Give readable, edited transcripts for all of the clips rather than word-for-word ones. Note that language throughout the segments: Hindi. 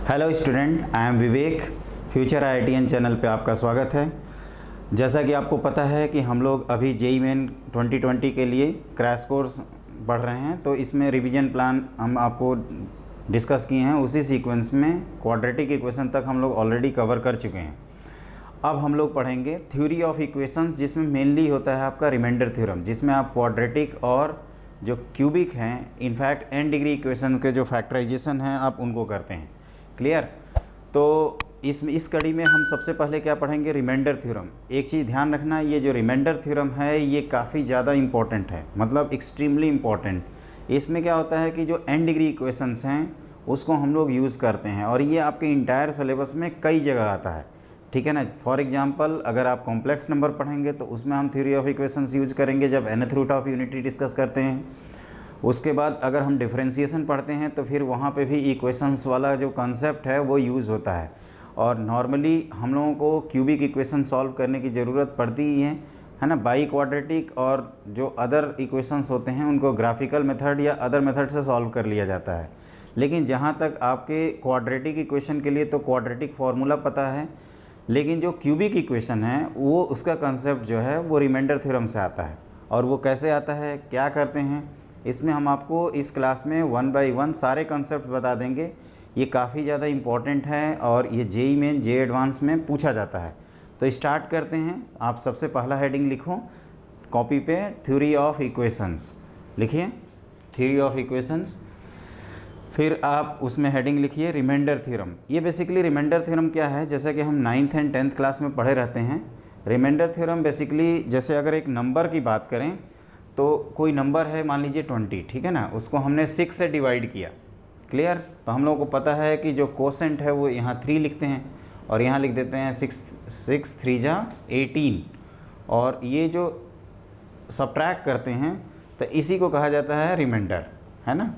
Hello student, I am Vivek. Future IITian channel पे आपका स्वागत है। जैसा कि आपको पता है कि हम लोग अभी JEE मेन 2020 के लिए क्रैश कोर्स पढ़ रहे हैं, तो इसमें रिवीजन प्लान हम आपको डिस्कस किए हैं। उसी सीक्वेंस में क्वाड्रेटिक इक्वेशन तक हम लोग ऑलरेडी कवर कर चुके हैं। अब हम लोग पढ़ेंगे थ्योरी ऑफ इक्वेशंस, जिसमें मेनली होता है आपका रिमाइंडर थ्योरम, जिसमें आप क्वाड्रेटिक और जो क्यूबिक हैं, इनफैक्ट n डिग्री इक्वेशन के जो फैक्टराइजेशन हैं आप उनको करते हैं। क्लियर? तो इस कड़ी में हम सबसे पहले क्या पढ़ेंगे? Remainder theorem. एक चीज़ ध्यान रखना, ये जो रिमाइंडर थ्योरम है ये काफ़ी ज़्यादा इंपॉर्टेंट है, मतलब एक्सट्रीमली इम्पॉर्टेंट। इसमें क्या होता है कि जो n डिग्री इक्वेशंस हैं उसको हम लोग यूज़ करते हैं, और ये आपके इंटायर सिलेबस में कई जगह आता है। ठीक है ना? फॉर एग्जांपल, अगर आप कॉम्प्लेक्स नंबर पढ़ेंगे तो उसमें हम थ्योरी ऑफ इक्वेशंस यूज करेंगे जब nth root of unity discuss करते हैं। उसके बाद अगर हम डिफरेंशिएशन पढ़ते हैं तो फिर वहाँ पे भी इक्वेशंस वाला जो कॉन्सेप्ट है वो यूज़ होता है। और नॉर्मली हम लोगों को क्यूबिक इक्वेशन सॉल्व करने की ज़रूरत पड़ती ही है ना। बाई क्वाड्रेटिक और जो अदर इक्वेशंस होते हैं उनको ग्राफिकल मेथड या अदर मेथड से सॉल्व कर लिया जाता है। लेकिन जहाँ तक आपके क्वाड्रेटिक इक्वेशन के लिए तो क्वाड्रेटिक फार्मूला पता है, लेकिन जो क्यूबिक इक्वेशन है वो उसका कंसेप्ट जो है वो रिमाइंडर थ्योरम से आता है। और वो कैसे आता है, क्या करते हैं, इसमें हम आपको इस क्लास में 1 बाय 1 सारे कंसेप्ट बता देंगे। ये काफ़ी ज़्यादा इम्पॉर्टेंट है और ये JEE मेन JEE एडवांस में पूछा जाता है। तो स्टार्ट करते हैं। आप सबसे पहला हेडिंग लिखो कॉपी पे, थ्योरी ऑफ इक्वेशंस लिखिए, थ्योरी ऑफ इक्वेशंस। फिर आप उसमें हेडिंग लिखिए रिमाइंडर थ्योरम। ये बेसिकली रिमाइंडर थ्योरम क्या है, जैसे कि हम 9th एंड 10th क्लास में पढ़े रहते हैं। रिमाइंडर थ्योरम बेसिकली, जैसे अगर एक नंबर की बात करें तो कोई नंबर है, मान लीजिए 20, ठीक है ना, उसको हमने 6 से डिवाइड किया। क्लियर? तो हम लोगों को पता है कि जो कोसेंट है वो यहाँ 3 लिखते हैं और यहाँ लिख देते हैं 6 3 जा 18, और ये जो सब्ट्रैक्ट करते हैं तो इसी को कहा जाता है रिमाइंडर, है ना।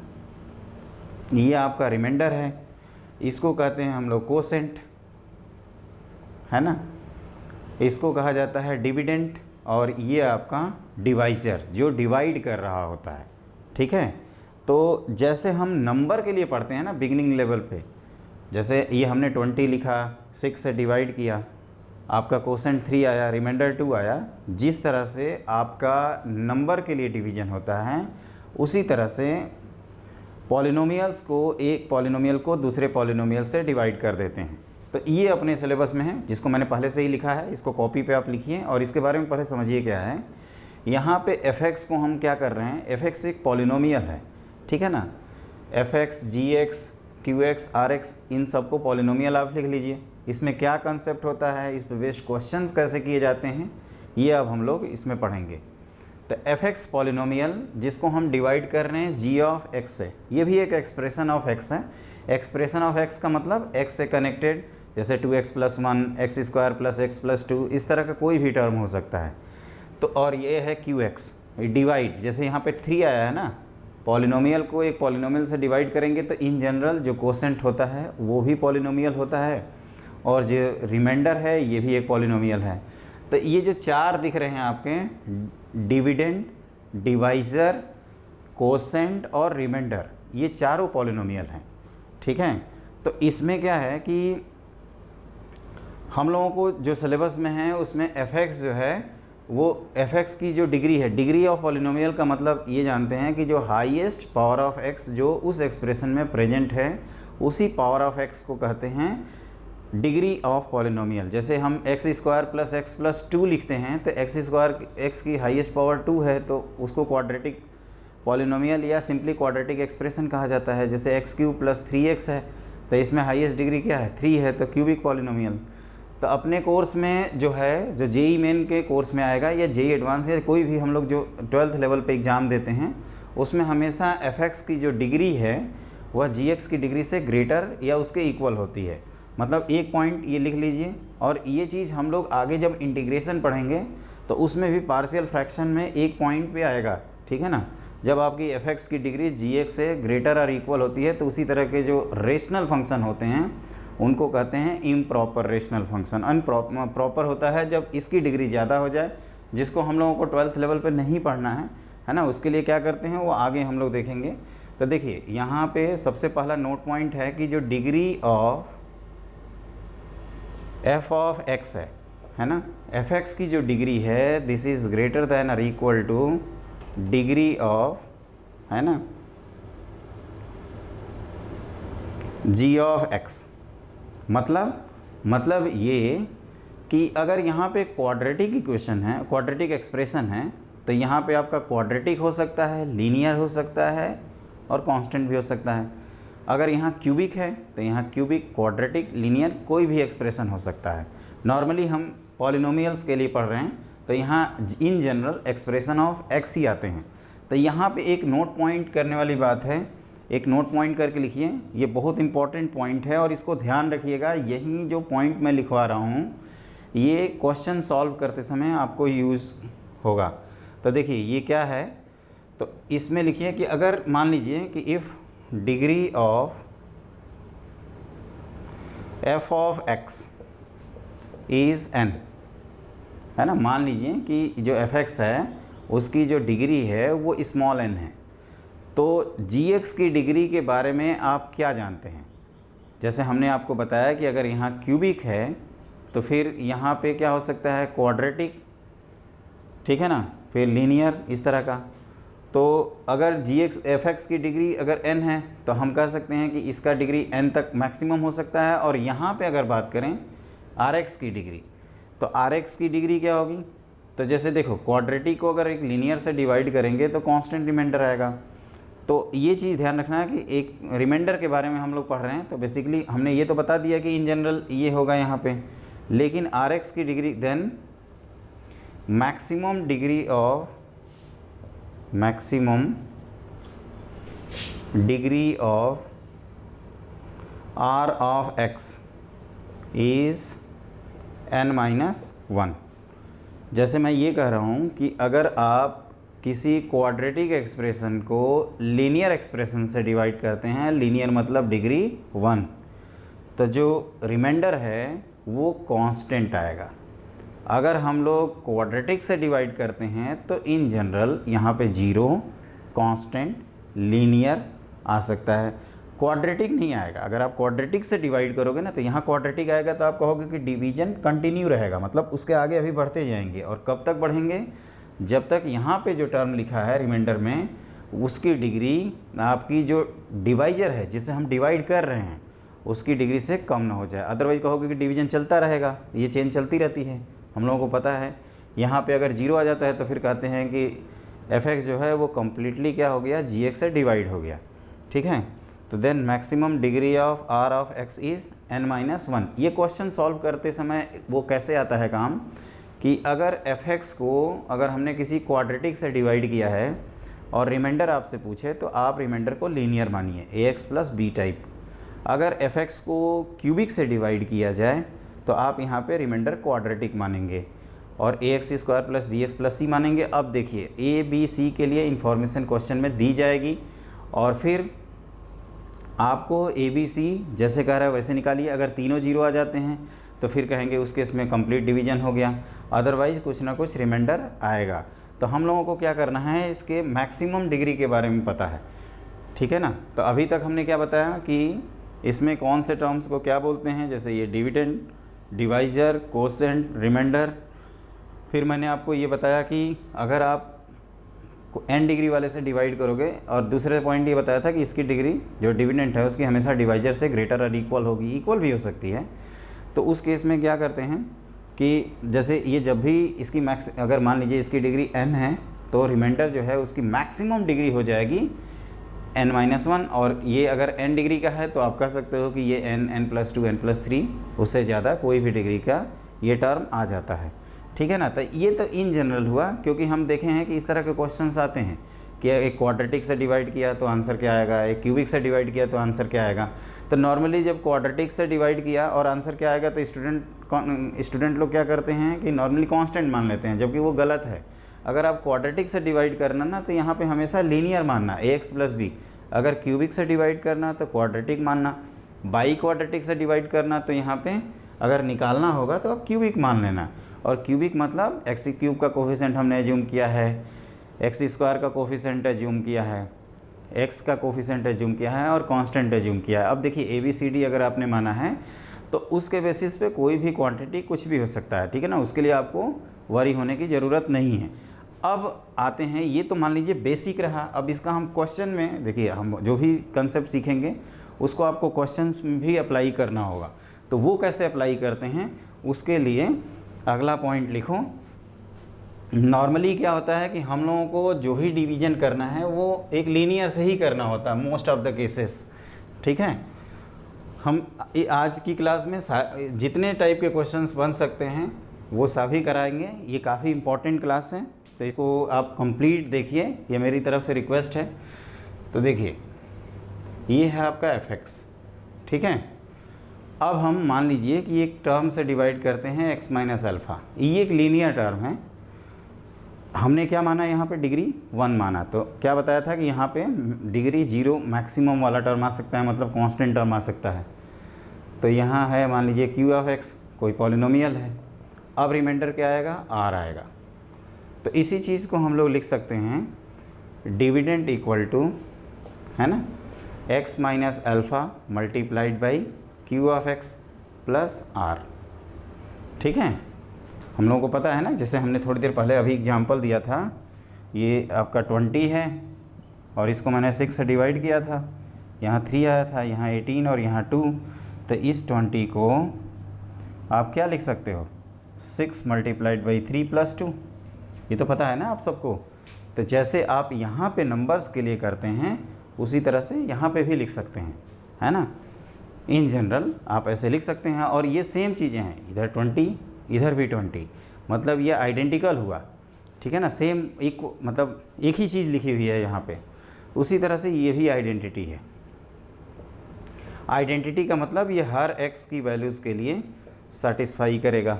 ये आपका रिमाइंडर है, इसको कहते हैं हम लोग कोसेंट, है ना। इसको कहा जाता है डिविडेंड, और ये आपका डिवाइज़र जो डिवाइड कर रहा होता है। ठीक है? तो जैसे हम नंबर के लिए पढ़ते हैं ना बिगिनिंग लेवल पे, जैसे ये हमने 20 लिखा, 6 से डिवाइड किया, आपका कोसेंट 3 आया, रिमाइंडर 2 आया। जिस तरह से आपका नंबर के लिए डिवीजन होता है, उसी तरह से पॉलिनोमियल्स को, एक पॉलिनोमियल को दूसरे पॉलिनोमियल से डिवाइड कर देते हैं। तो ये अपने सिलेबस में है, जिसको मैंने पहले से ही लिखा है, इसको कॉपी पे आप लिखिए और इसके बारे में पहले समझिए क्या है। यहाँ पे fx को हम क्या कर रहे हैं, fx एक पॉलिनोमियल है, ठीक है ना। fx, gx, qx, rx, इन सबको पॉलिनोमियल आप लिख लीजिए। इसमें क्या कंसेप्ट होता है, इस पे बेस्ड क्वेश्चंस कैसे किए जाते हैं, ये अब हम लोग इसमें पढ़ेंगे। तो fx पॉलिनोमियल, जिसको हम डिवाइड कर रहे हैं g ऑफ x से, ये भी एक एक्सप्रेशन ऑफ x है। एक्सप्रेशन ऑफ x का मतलब x से कनेक्टेड, जैसे 2x + 1, x² + x + 2, इस तरह का कोई भी टर्म हो सकता है। तो और ये है qx डिवाइड, जैसे यहाँ पे 3 आया है ना, पॉलिनोमियल को एक पॉलिनोमियल से डिवाइड करेंगे तो इन जनरल जो कोसेंट होता है वो भी पॉलिनोमियल होता है, और जो रिमाइंडर है ये भी एक पॉलिनोमियल है। तो ये जो 4 दिख रहे हैं आपके, डिविडेंड, डिवाइज़र, कोसेंट और रिमाइंडर, ये चारों पॉलिनोमियल हैं। ठीक है? तो इसमें क्या है कि हम लोगों को जो सिलेबस में है उसमें fx जो है वो fx की जो डिग्री है, डिग्री ऑफ पॉलिनोमियल का मतलब ये जानते हैं कि जो हाईएस्ट पावर ऑफ x जो उस एक्सप्रेशन में प्रेजेंट है, उसी पावर ऑफ x को कहते हैं डिग्री ऑफ पॉलिनोमियल। जैसे हम x² + x + 2 लिखते हैं तो x की हाईएस्ट पावर 2 है, तो उसको क्वाड्रेटिक पॉलिनोमियल या सिंपली क्वाड्रेटिक एक्सप्रेशन कहा जाता है। जैसे x³ + 3x है तो इसमें हाईएस्ट डिग्री क्या है, 3 है, तो क्यूबिक पॉलिनोमियल। तो अपने कोर्स में जो है, जो JEE मेन के कोर्स में आएगा या JEE एडवांस या कोई भी हम लोग जो 12th लेवल पे एग्ज़ाम देते हैं, उसमें हमेशा fx की जो डिग्री है वह gx की डिग्री से ग्रेटर या उसके इक्वल होती है। मतलब एक पॉइंट ये लिख लीजिए। और ये चीज़ हम लोग आगे जब इंटीग्रेशन पढ़ेंगे तो उसमें भी पार्शियल फ्रैक्शन में एक पॉइंट पे आएगा, ठीक है ना। जब आपकी fx की डिग्री gx से ग्रेटर और इक्वल होती है तो उसी तरह के जो रेशनल फंक्शन होते हैं उनको कहते हैं इम्प्रॉपर रेशनल फंक्शन। प्रॉपर होता है जब इसकी डिग्री ज़्यादा हो जाए, जिसको हम लोगों को 12th लेवल पे नहीं पढ़ना है ना। उसके लिए क्या करते हैं वो आगे हम लोग देखेंगे। तो देखिए यहाँ पे सबसे पहला नोट पॉइंट है कि जो degree of f of x है ना, एफ एक्स की जो डिग्री है दिस इज़ ग्रेटर दैन और इक्वल टू डिग्री ऑफ, है ना, जी ऑफ एक्स। मतलब ये कि अगर यहाँ पे क्वाड्रेटिक इक्वेशन है, क्वाड्रेटिक एक्सप्रेशन है, तो यहाँ पे आपका क्वाड्रेटिक हो सकता है, लीनियर हो सकता है और कांस्टेंट भी हो सकता है। अगर यहाँ क्यूबिक है तो यहाँ क्यूबिक, क्वाड्रेटिक, लीनियर कोई भी एक्सप्रेशन हो सकता है। नॉर्मली हम पॉलिनोमियल्स के लिए पढ़ रहे हैं तो यहाँ in general expression of x ही आते हैं। तो यहाँ पे एक नोट पॉइंट करने वाली बात है, एक नोट पॉइंट करके लिखिए, ये बहुत इंपॉर्टेंट पॉइंट है और इसको ध्यान रखिएगा। यही जो पॉइंट मैं लिखवा रहा हूँ ये क्वेश्चन सॉल्व करते समय आपको यूज़ होगा। तो देखिए ये क्या है, तो इसमें लिखिए कि अगर मान लीजिए कि if degree of f of X is an, है ना, मान लीजिए कि जो एफ एक्स है उसकी जो डिग्री है वो स्मॉल एन है, तो जी एक्स की डिग्री के बारे में आप क्या जानते हैं। जैसे हमने आपको बताया कि अगर यहाँ क्यूबिक है तो फिर यहाँ पे क्या हो सकता है, क्वाड्रेटिक, ठीक है ना, फिर लीनियर, इस तरह का। तो अगर जी एक्स एफ एक्स की डिग्री अगर n है तो हम कह सकते हैं कि इसका डिग्री n तक मैक्सिमम हो सकता है। और यहाँ पे अगर बात करें आर एक्स की डिग्री, तो आर एक्स की डिग्री क्या होगी, तो जैसे देखो क्वाड्रेटिक को अगर एक लीनियर से डिवाइड करेंगे तो कांस्टेंट रिमाइंडर आएगा। तो ये चीज़ ध्यान रखना है कि एक रिमाइंडर के बारे में हम लोग पढ़ रहे हैं, तो बेसिकली हमने ये तो बता दिया कि इन जनरल ये होगा यहाँ पे, लेकिन आर एक्स की degree then maximum degree of R of X is n-1। जैसे मैं ये कह रहा हूँ कि अगर आप किसी क्वाड्रेटिक एक्सप्रेशन को लीनियर एक्सप्रेशन से डिवाइड करते हैं, लीनियर मतलब डिग्री 1, तो जो रिमाइंडर है वो कांस्टेंट आएगा। अगर हम लोग क्वाड्रेटिक से डिवाइड करते हैं तो इन जनरल यहाँ पे 0, कांस्टेंट, लीनियर आ सकता है, क्वाड्रेटिक नहीं आएगा। अगर आप क्वाड्रेटिक से डिवाइड करोगे ना तो यहाँ क्वाड्रेटिक आएगा तो आप कहोगे कि डिवीजन कंटिन्यू रहेगा, मतलब उसके आगे अभी बढ़ते जाएंगे। और कब तक बढ़ेंगे, जब तक यहाँ पे जो टर्म लिखा है रिमाइंडर में उसकी डिग्री आपकी जो डिवाइजर है जिसे हम डिवाइड कर रहे हैं उसकी डिग्री से कम ना हो जाए। अदरवाइज कहोगे कि डिवीजन चलता रहेगा, ये चेन चलती रहती है, हम लोगों को पता है। यहाँ पे अगर 0 आ जाता है तो फिर कहते हैं कि एफ एक्स जो है वो कम्प्लीटली क्या हो गया, जी एक्स से डिवाइड हो गया, ठीक है। तो then maximum degree of R of X is n-1। ये क्वेश्चन सॉल्व करते समय वो कैसे आता है काम कि अगर एफ एक्स को अगर हमने किसी क्वाड्रेटिक से डिवाइड किया है और रिमाइंडर आपसे पूछे तो आप रिमाइंडर को लीनियर मानिए, ए एक्स प्लस बी टाइप। अगर एफ एक्स को क्यूबिक से डिवाइड किया जाए तो आप यहाँ पे रिमाइंडर क्वाड्रेटिक मानेंगे और ए x square plus b x plus c मानेंगे। अब देखिए ए बी सी के लिए इन्फॉर्मेशन क्वेश्चन में दी जाएगी और फिर आपको ए बी सी जैसे कह रहा है वैसे निकालिए। अगर तीनों 0 आ जाते हैं तो फिर कहेंगे उस केस में कंप्लीट डिवीजन हो गया, अदरवाइज कुछ ना कुछ रिमाइंडर आएगा। तो हम लोगों को क्या करना है, इसके मैक्सिमम डिग्री के बारे में पता है, ठीक है ना। तो अभी तक हमने क्या बताया कि इसमें कौन से टर्म्स को क्या बोलते हैं, जैसे ये डिविडेंड, डिवाइजर, कोसेंट, रिमाइंडर। फिर मैंने आपको ये बताया कि अगर आप n डिग्री वाले से डिवाइड करोगे, और दूसरे पॉइंट ये बताया था कि इसकी डिग्री जो डिविडेंड है उसकी हमेशा डिवाइजर से ग्रेटर और इक्वल होगी, इक्वल भी हो सकती है। तो उस केस में क्या करते हैं कि जैसे ये जब भी इसकी अगर मान लीजिए इसकी डिग्री n है तो रिमाइंडर जो है उसकी मैक्सिमम डिग्री हो जाएगी n-1। और ये अगर n डिग्री का है तो आप कह सकते हो कि ये n+2 n+3, उससे ज़्यादा कोई भी डिग्री का ये टर्म आ जाता है, ठीक है ना। तो ये तो इन जनरल हुआ, क्योंकि हम देखे हैं कि इस तरह के क्वेश्चंस आते हैं कि एक क्वाड्रेटिक से डिवाइड किया तो आंसर क्या आएगा, एक क्यूबिक से डिवाइड किया तो आंसर क्या आएगा। तो नॉर्मली जब क्वाड्रेटिक से डिवाइड किया और आंसर क्या आएगा तो स्टूडेंट लोग क्या करते हैं कि नॉर्मली कांस्टेंट मान लेते हैं, जबकि वो गलत है। अगर आप क्वाड्रेटिक से डिवाइड करना ना तो यहाँ पे हमेशा लीनियर मानना, ए एक्स प्लस बी। अगर क्यूबिक से डिवाइड करना तो क्वाड्रेटिक मानना, बाई क्वाड्रेटिक से डिवाइड करना तो यहाँ पे अगर निकालना होगा तो आप क्यूबिक मान लेना। और क्यूबिक मतलब एक्स क्यूब का कोफिशिएंट हमने एज्यूम किया है, एक्स स्क्वायर का कोफिशिएंट एज्यूम किया है एक्स का कोफिशिएंट एज्यूम किया है और कांस्टेंट एज्यूम किया है। अब देखिए ABCD अगर आपने माना है तो उसके बेसिस पे कोई भी क्वांटिटी कुछ भी हो सकता है, ठीक है ना, उसके लिए आपको वरी होने की ज़रूरत नहीं है। अब आते हैं, ये तो मान लीजिए बेसिक रहा। अब इसका हम क्वेश्चन में देखिए, हम जो भी कंसेप्ट सीखेंगे उसको आपको क्वेश्चन में भी अप्लाई करना होगा। तो वो कैसे अप्लाई करते हैं, उसके लिए अगला पॉइंट लिखो। नॉर्मली क्या होता है कि हम लोगों को जो ही डिवीजन करना है वो एक लीनियर से ही करना होता है मोस्ट ऑफ द केसेस, ठीक है। हम आज की क्लास में जितने टाइप के क्वेश्चंस बन सकते हैं वो सभी कराएंगे। ये काफ़ी इम्पोर्टेंट क्लास है, तो इसको आप कंप्लीट देखिए, ये मेरी तरफ से रिक्वेस्ट है। तो देखिए, ये है आपका fx, ठीक है। अब हम मान लीजिए कि एक टर्म से डिवाइड करते हैं x माइनस अल्फ़ा, ये एक लीनियर टर्म है। हमने क्या माना यहाँ पे, डिग्री 1 माना। तो क्या बताया था कि यहाँ पे डिग्री 0 मैक्सिमम वाला टर्म आ सकता है, मतलब कांस्टेंट टर्म आ सकता है। तो यहाँ है मान लीजिए q ऑफ x, कोई पॉलिनोमियल है। अब रिमाइंडर क्या आएगा, r आएगा। तो इसी चीज़ को हम लोग लिख सकते हैं डिविडेंड इक्वल टू, है ना, x minus alpha multiplied by q of x plus r, ठीक है। हम लोगों को पता है ना, जैसे हमने थोड़ी देर पहले अभी एग्जांपल दिया था, ये आपका 20 है और इसको मैंने 6 से डिवाइड किया था, यहाँ 3 आया था, यहाँ 18 और यहाँ 2। तो इस 20 को आप क्या लिख सकते हो, 6 मल्टीप्लाइड बाई 3 प्लस 2, ये तो पता है ना आप सबको। तो जैसे आप यहाँ पे नंबर्स के लिए करते हैं उसी तरह से यहाँ पे भी लिख सकते हैं, है ना। इन जनरल आप ऐसे लिख सकते हैं। और ये सेम चीज़ें हैं, इधर 20 इधर भी 20, मतलब ये आइडेंटिकल हुआ, ठीक है ना, सेम एक, मतलब एक ही चीज़ लिखी हुई है यहाँ पे। उसी तरह से ये भी आइडेंटिटी है। आइडेंटिटी का मतलब ये हर x की वैल्यूज़ के लिए सेटिस्फाई करेगा।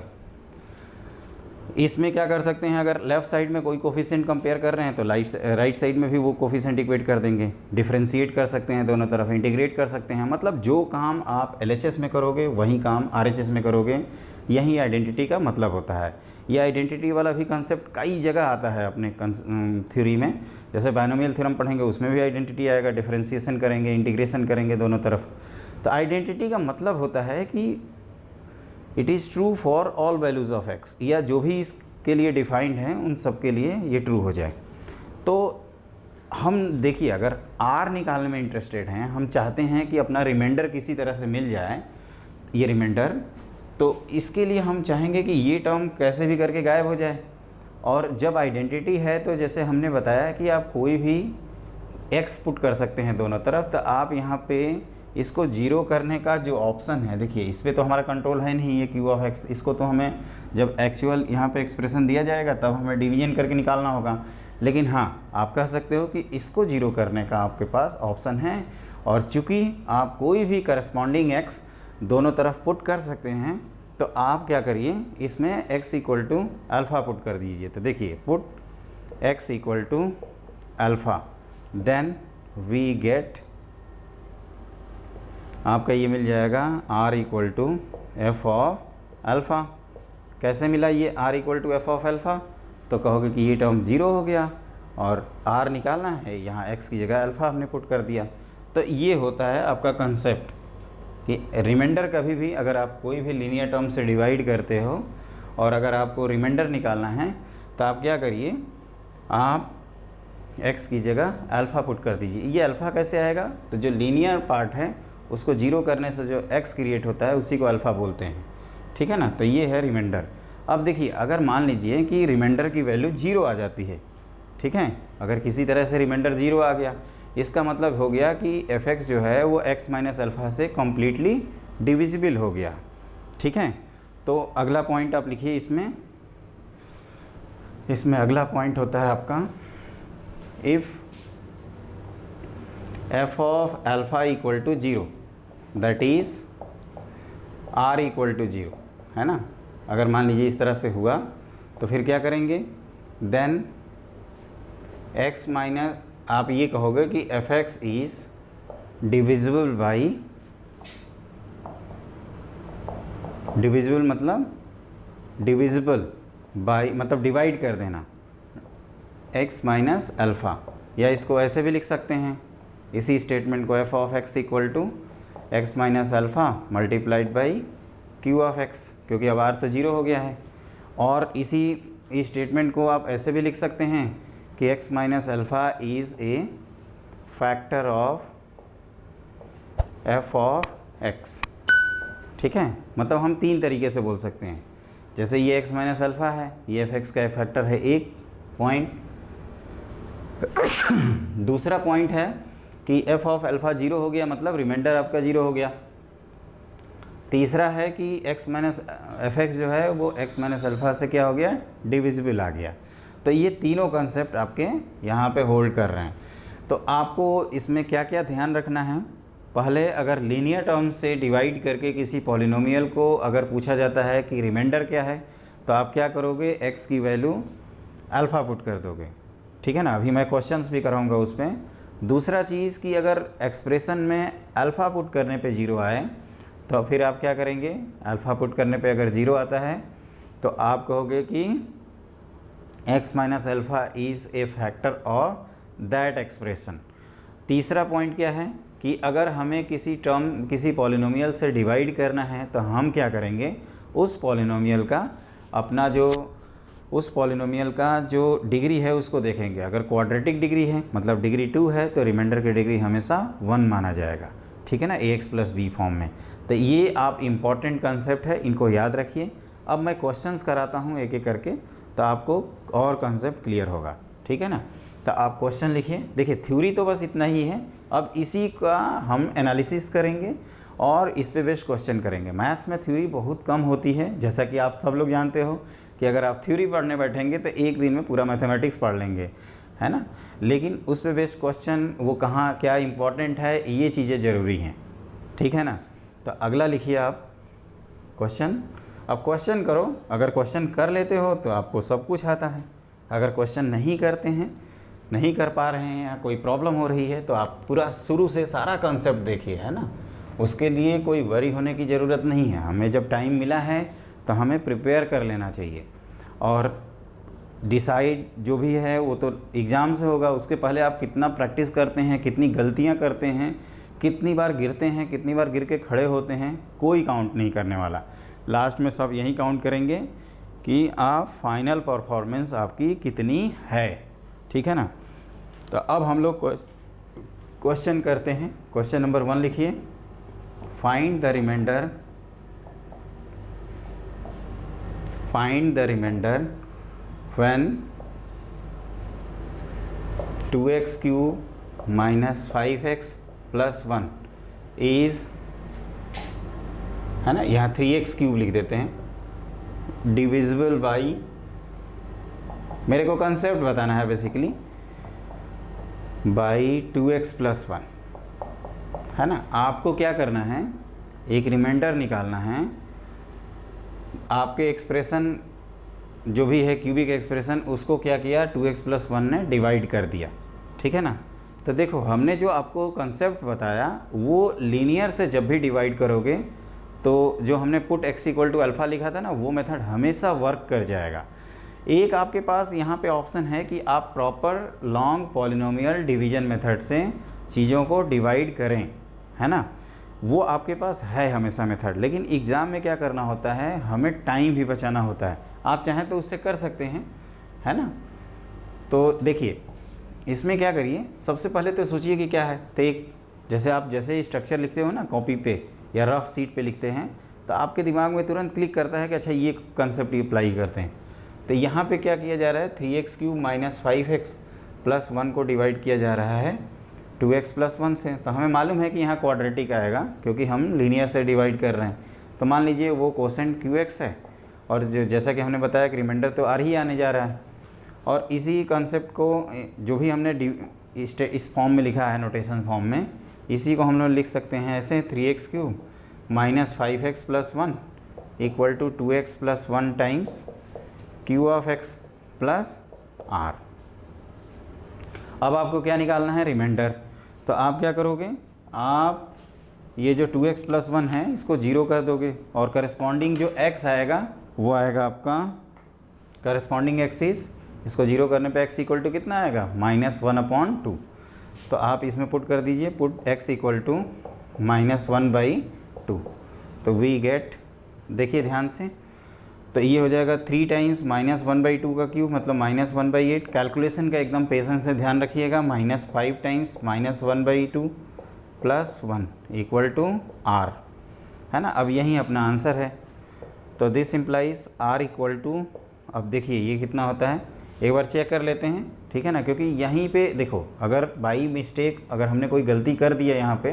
इसमें क्या कर सकते हैं, अगर लेफ़्ट साइड में कोई कोफिशिएंट कंपेयर कर रहे हैं तो राइट साइड में भी वो कोफिशिएंट इक्वेट कर देंगे। डिफरेंशिएट कर सकते हैं दोनों तरफ, इंटीग्रेट कर सकते हैं। मतलब जो काम आप LHS में करोगे वही काम RHS में करोगे, यही आइडेंटिटी का मतलब होता है। ये आइडेंटिटी वाला भी कंसेप्ट कई जगह आता है अपने थ्योरी में। जैसे बायनोमियल थ्योरम पढ़ेंगे उसमें भी आइडेंटिटी आएगा, डिफरेंशिएशन करेंगे, इंटीग्रेशन करेंगे दोनों तरफ। तो आइडेंटिटी का मतलब होता है कि it is true for all values of x, या जो भी इसके लिए डिफाइंड है उन सब के लिए ये ट्रू हो जाए। तो हम देखिए, अगर r निकालने में इंटरेस्टेड हैं, हम चाहते हैं कि अपना रिमाइंडर किसी तरह से मिल जाए, ये रिमाइंडर, तो इसके लिए हम चाहेंगे कि ये टर्म कैसे भी करके गायब हो जाए। और जब आइडेंटिटी है तो जैसे हमने बताया कि आप कोई भी x पुट कर सकते हैं दोनों तरफ। तो आप यहाँ पे इसको 0 करने का जो ऑप्शन है, देखिए इस पर तो हमारा कंट्रोल है नहीं, ये q ऑफ x, इसको तो हमें जब एक्चुअल यहाँ पे एक्सप्रेशन दिया जाएगा तब हमें डिवीजन करके निकालना होगा। लेकिन हाँ, आप कह सकते हो कि इसको 0 करने का आपके पास ऑप्शन है। और चूँकि आप कोई भी करस्पॉन्डिंग x दोनों तरफ पुट कर सकते हैं, तो आप क्या करिए, इसमें x equal to alpha put कर दीजिए। तो देखिए, put x equal to alpha, then we get, आपका ये मिल जाएगा r equal to F of alpha. कैसे मिला ये r equal to F of alpha, तो कहोगे कि ये टर्म 0 हो गया और r निकालना है, यहाँ x की जगह अल्फ़ा हमने पुट कर दिया। तो ये होता है आपका कंसेप्ट कि रिमाइंडर कभी भी अगर आप कोई भी लीनियर टर्म से डिवाइड करते हो और अगर आपको रिमाइंडर निकालना है तो आप क्या करिए, आप x की जगह अल्फ़ा पुट कर दीजिए। ये अल्फ़ा कैसे आएगा, तो जो लीनियर पार्ट है उसको 0 करने से जो x क्रिएट होता है उसी को अल्फ़ा बोलते हैं, ठीक है ना। तो ये है रिमाइंडर। अब देखिए, अगर मान लीजिए कि रिमाइंडर की वैल्यू 0 आ जाती है, ठीक है, अगर किसी तरह से रिमाइंडर 0 आ गया, इसका मतलब हो गया कि fx जो है वो x माइनस अल्फ़ा से कम्प्लीटली डिविजिबल हो गया, ठीक है। तो अगला पॉइंट आप लिखिए, इसमें अगला पॉइंट होता है आपका, if f of alpha equal to 0 that is r equal to 0, है ना। अगर मान लीजिए इस तरह से हुआ तो फिर क्या करेंगे, देन x माइनस, आप ये कहोगे कि fx is divisible by, divisible मतलब डिविजिबल बाई मतलब डिवाइड कर देना x माइनस अल्फ़ा, या इसको ऐसे भी लिख सकते हैं इसी स्टेटमेंट को F of X equal to X minus alpha multiplied by Q of X, क्योंकि अब आर तो जीरो हो गया है। और इसी स्टेटमेंट को आप ऐसे भी लिख सकते हैं कि x minus alpha is a factor of f of x. ठीक है, मतलब हम तीन तरीके से बोल सकते हैं। जैसे ये एक्स माइनस अल्फ़ा है, ये एफ एक्स का फैक्टर है एक पॉइंट। दूसरा पॉइंट है कि एफ ऑफ अल्फ़ा जीरो हो गया, मतलब रिमाइंडर आपका जीरो हो गया। तीसरा है कि एक्स माइनस एफ एक्स जो है वो एक्स माइनस अल्फ़ा से क्या हो गया, डिविजिबल आ गया। तो ये तीनों कंसेप्ट आपके यहाँ पे होल्ड कर रहे हैं। तो आपको इसमें क्या क्या ध्यान रखना है, पहले अगर लीनियर टर्म से डिवाइड करके किसी पॉलिनोमियल को अगर पूछा जाता है कि रिमाइंडर क्या है, तो आप क्या करोगे, एक्स की वैल्यू अल्फ़ा पुट कर दोगे। ठीक है ना, अभी मैं क्वेश्चंस भी कराऊंगा उस पर। दूसरा चीज़ कि अगर एक्सप्रेशन में अल्फ़ा पुट करने पे ज़ीरो आए तो फिर आप क्या करेंगे, अल्फ़ा पुट करने पे अगर ज़ीरो आता है तो आप कहोगे कि x minus alpha is a factor of that expression. तीसरा पॉइंट क्या है कि अगर हमें किसी टर्म किसी पॉलिनोमियल से डिवाइड करना है तो हम क्या करेंगे, उस पॉलिनोमियल का अपना जो उस पॉलिनोमियल का जो डिग्री है उसको देखेंगे। अगर क्वाड्रेटिक डिग्री है मतलब डिग्री 2 है तो रिमाइंडर की डिग्री हमेशा 1 माना जाएगा। ठीक है ना, ax प्लस बी फॉर्म में। तो ये आप इम्पॉर्टेंट कंसेप्ट है, इनको याद रखिए। अब मैं क्वेश्चंस कराता हूँ एक एक करके, तो आपको और कंसेप्ट क्लियर होगा। ठीक है ना, तो आप क्वेश्चन लिखिए। देखिए थ्योरी तो बस इतना ही है, अब इसी का हम एनालिसिस करेंगे और इस पे बेस्ड क्वेश्चन करेंगे। मैथ्स में थ्योरी बहुत कम होती है, जैसा कि आप सब लोग जानते हो कि अगर आप थ्योरी पढ़ने बैठेंगे तो एक दिन में पूरा मैथमेटिक्स पढ़ लेंगे, है ना। लेकिन उस पे बेस्ड क्वेश्चन वो कहाँ क्या इंपॉर्टेंट है, ये चीज़ें ज़रूरी हैं। ठीक है ना, तो अगला लिखिए आप क्वेश्चन। अब क्वेश्चन करो, अगर क्वेश्चन कर लेते हो तो आपको सब कुछ आता है। अगर क्वेश्चन नहीं करते हैं, नहीं कर पा रहे हैं या कोई प्रॉब्लम हो रही है तो आप पूरा शुरू से सारा कंसेप्ट देखिए, है ना। उसके लिए कोई वरी होने की ज़रूरत नहीं है। हमें जब टाइम मिला है तो हमें प्रिपेयर कर लेना चाहिए। और डिसाइड जो भी है वो तो एग्ज़ाम से होगा, उसके पहले आप कितना प्रैक्टिस करते हैं, कितनी गलतियां करते हैं, कितनी बार गिरते हैं, कितनी बार गिर के खड़े होते हैं, कोई काउंट नहीं करने वाला। लास्ट में सब यही काउंट करेंगे कि आप फाइनल परफॉर्मेंस आपकी कितनी है। ठीक है ना, तो अब हम लोग क्वेश्चन करते हैं। क्वेश्चन नंबर 1 लिखिए, find the remainder when 2x cube minus 5x plus 1 is, है ना, यहाँ 3x क्यूब लिख देते हैं, डिविजिबल बाई, मेरे को कंसेप्ट बताना है बेसिकली, बाई 2x प्लस 1, है ना। आपको क्या करना है, एक रिमाइंडर निकालना है। आपके एक्सप्रेशन जो भी है क्यूबिक एक्सप्रेशन, उसको क्या किया, 2x प्लस 1 ने डिवाइड कर दिया। ठीक है ना, तो देखो हमने जो आपको कंसेप्ट बताया वो लीनियर से जब भी डिवाइड करोगे तो जो हमने put x equal to alpha लिखा था ना, वो मेथड हमेशा वर्क कर जाएगा। एक आपके पास यहाँ पे ऑप्शन है कि आप proper long polynomial division method से चीज़ों को डिवाइड करें, है ना, वो आपके पास है हमेशा मेथड। लेकिन एग्ज़ाम में क्या करना होता है, हमें टाइम भी बचाना होता है। आप चाहें तो उससे कर सकते हैं, है ना। तो देखिए इसमें क्या करिए, सबसे पहले तो सोचिए कि क्या है। तो एक जैसे ही स्ट्रक्चर लिखते हो ना कॉपी पे या रफ सीट पे लिखते हैं, तो आपके दिमाग में तुरंत क्लिक करता है कि अच्छा ये कंसेप्ट अप्लाई करते हैं। तो यहाँ पे क्या किया जा रहा है, 3x cube minus 5x plus 1 को डिवाइड किया जा रहा है 2x प्लस 1 से। तो हमें मालूम है कि यहाँ क्वाड्रेटिक आएगा क्योंकि हम लीनियर से डिवाइड कर रहे हैं। तो मान लीजिए वो कोसेंट QX है और जो जैसा कि हमने बताया कि रिमाइंडर तो R ही आने जा रहा है। और इसी कॉन्सेप्ट को जो भी हमने इस फॉर्म में लिखा है, नोटेशन फॉर्म में, इसी को हम लोग लिख सकते हैं ऐसे, 3x cube minus 5x plus 1 equal to 2x plus 1 times Q of x plus R। अब आपको क्या निकालना है, रिमाइंडर। तो आप क्या करोगे, आप ये जो 2x प्लस 1 है इसको 0 कर दोगे और करस्पॉन्डिंग जो x आएगा वो आएगा आपका करस्पॉन्डिंग एक्सिस। इसको 0 करने पे x इक्वल टू कितना आएगा, -1/2। तो आप इसमें पुट कर दीजिए, पुट x इक्वल टू -1/2, तो वी गेट, देखिए ध्यान से, तो ये हो जाएगा 3 टाइम्स -1/2 का क्यूब मतलब -1/8। कैलकुलेशन का एकदम पेशेंस से ध्यान रखिएगा। -5 टाइम्स -1/2 + 1 इक्वल टू r, है ना। अब यही अपना आंसर है। तो this implies r equal to, अब देखिए ये कितना होता है, एक बार चेक कर लेते हैं, ठीक है ना। क्योंकि यहीं पे देखो, अगर बाई मिस्टेक अगर हमने कोई गलती कर दिया, यहाँ पे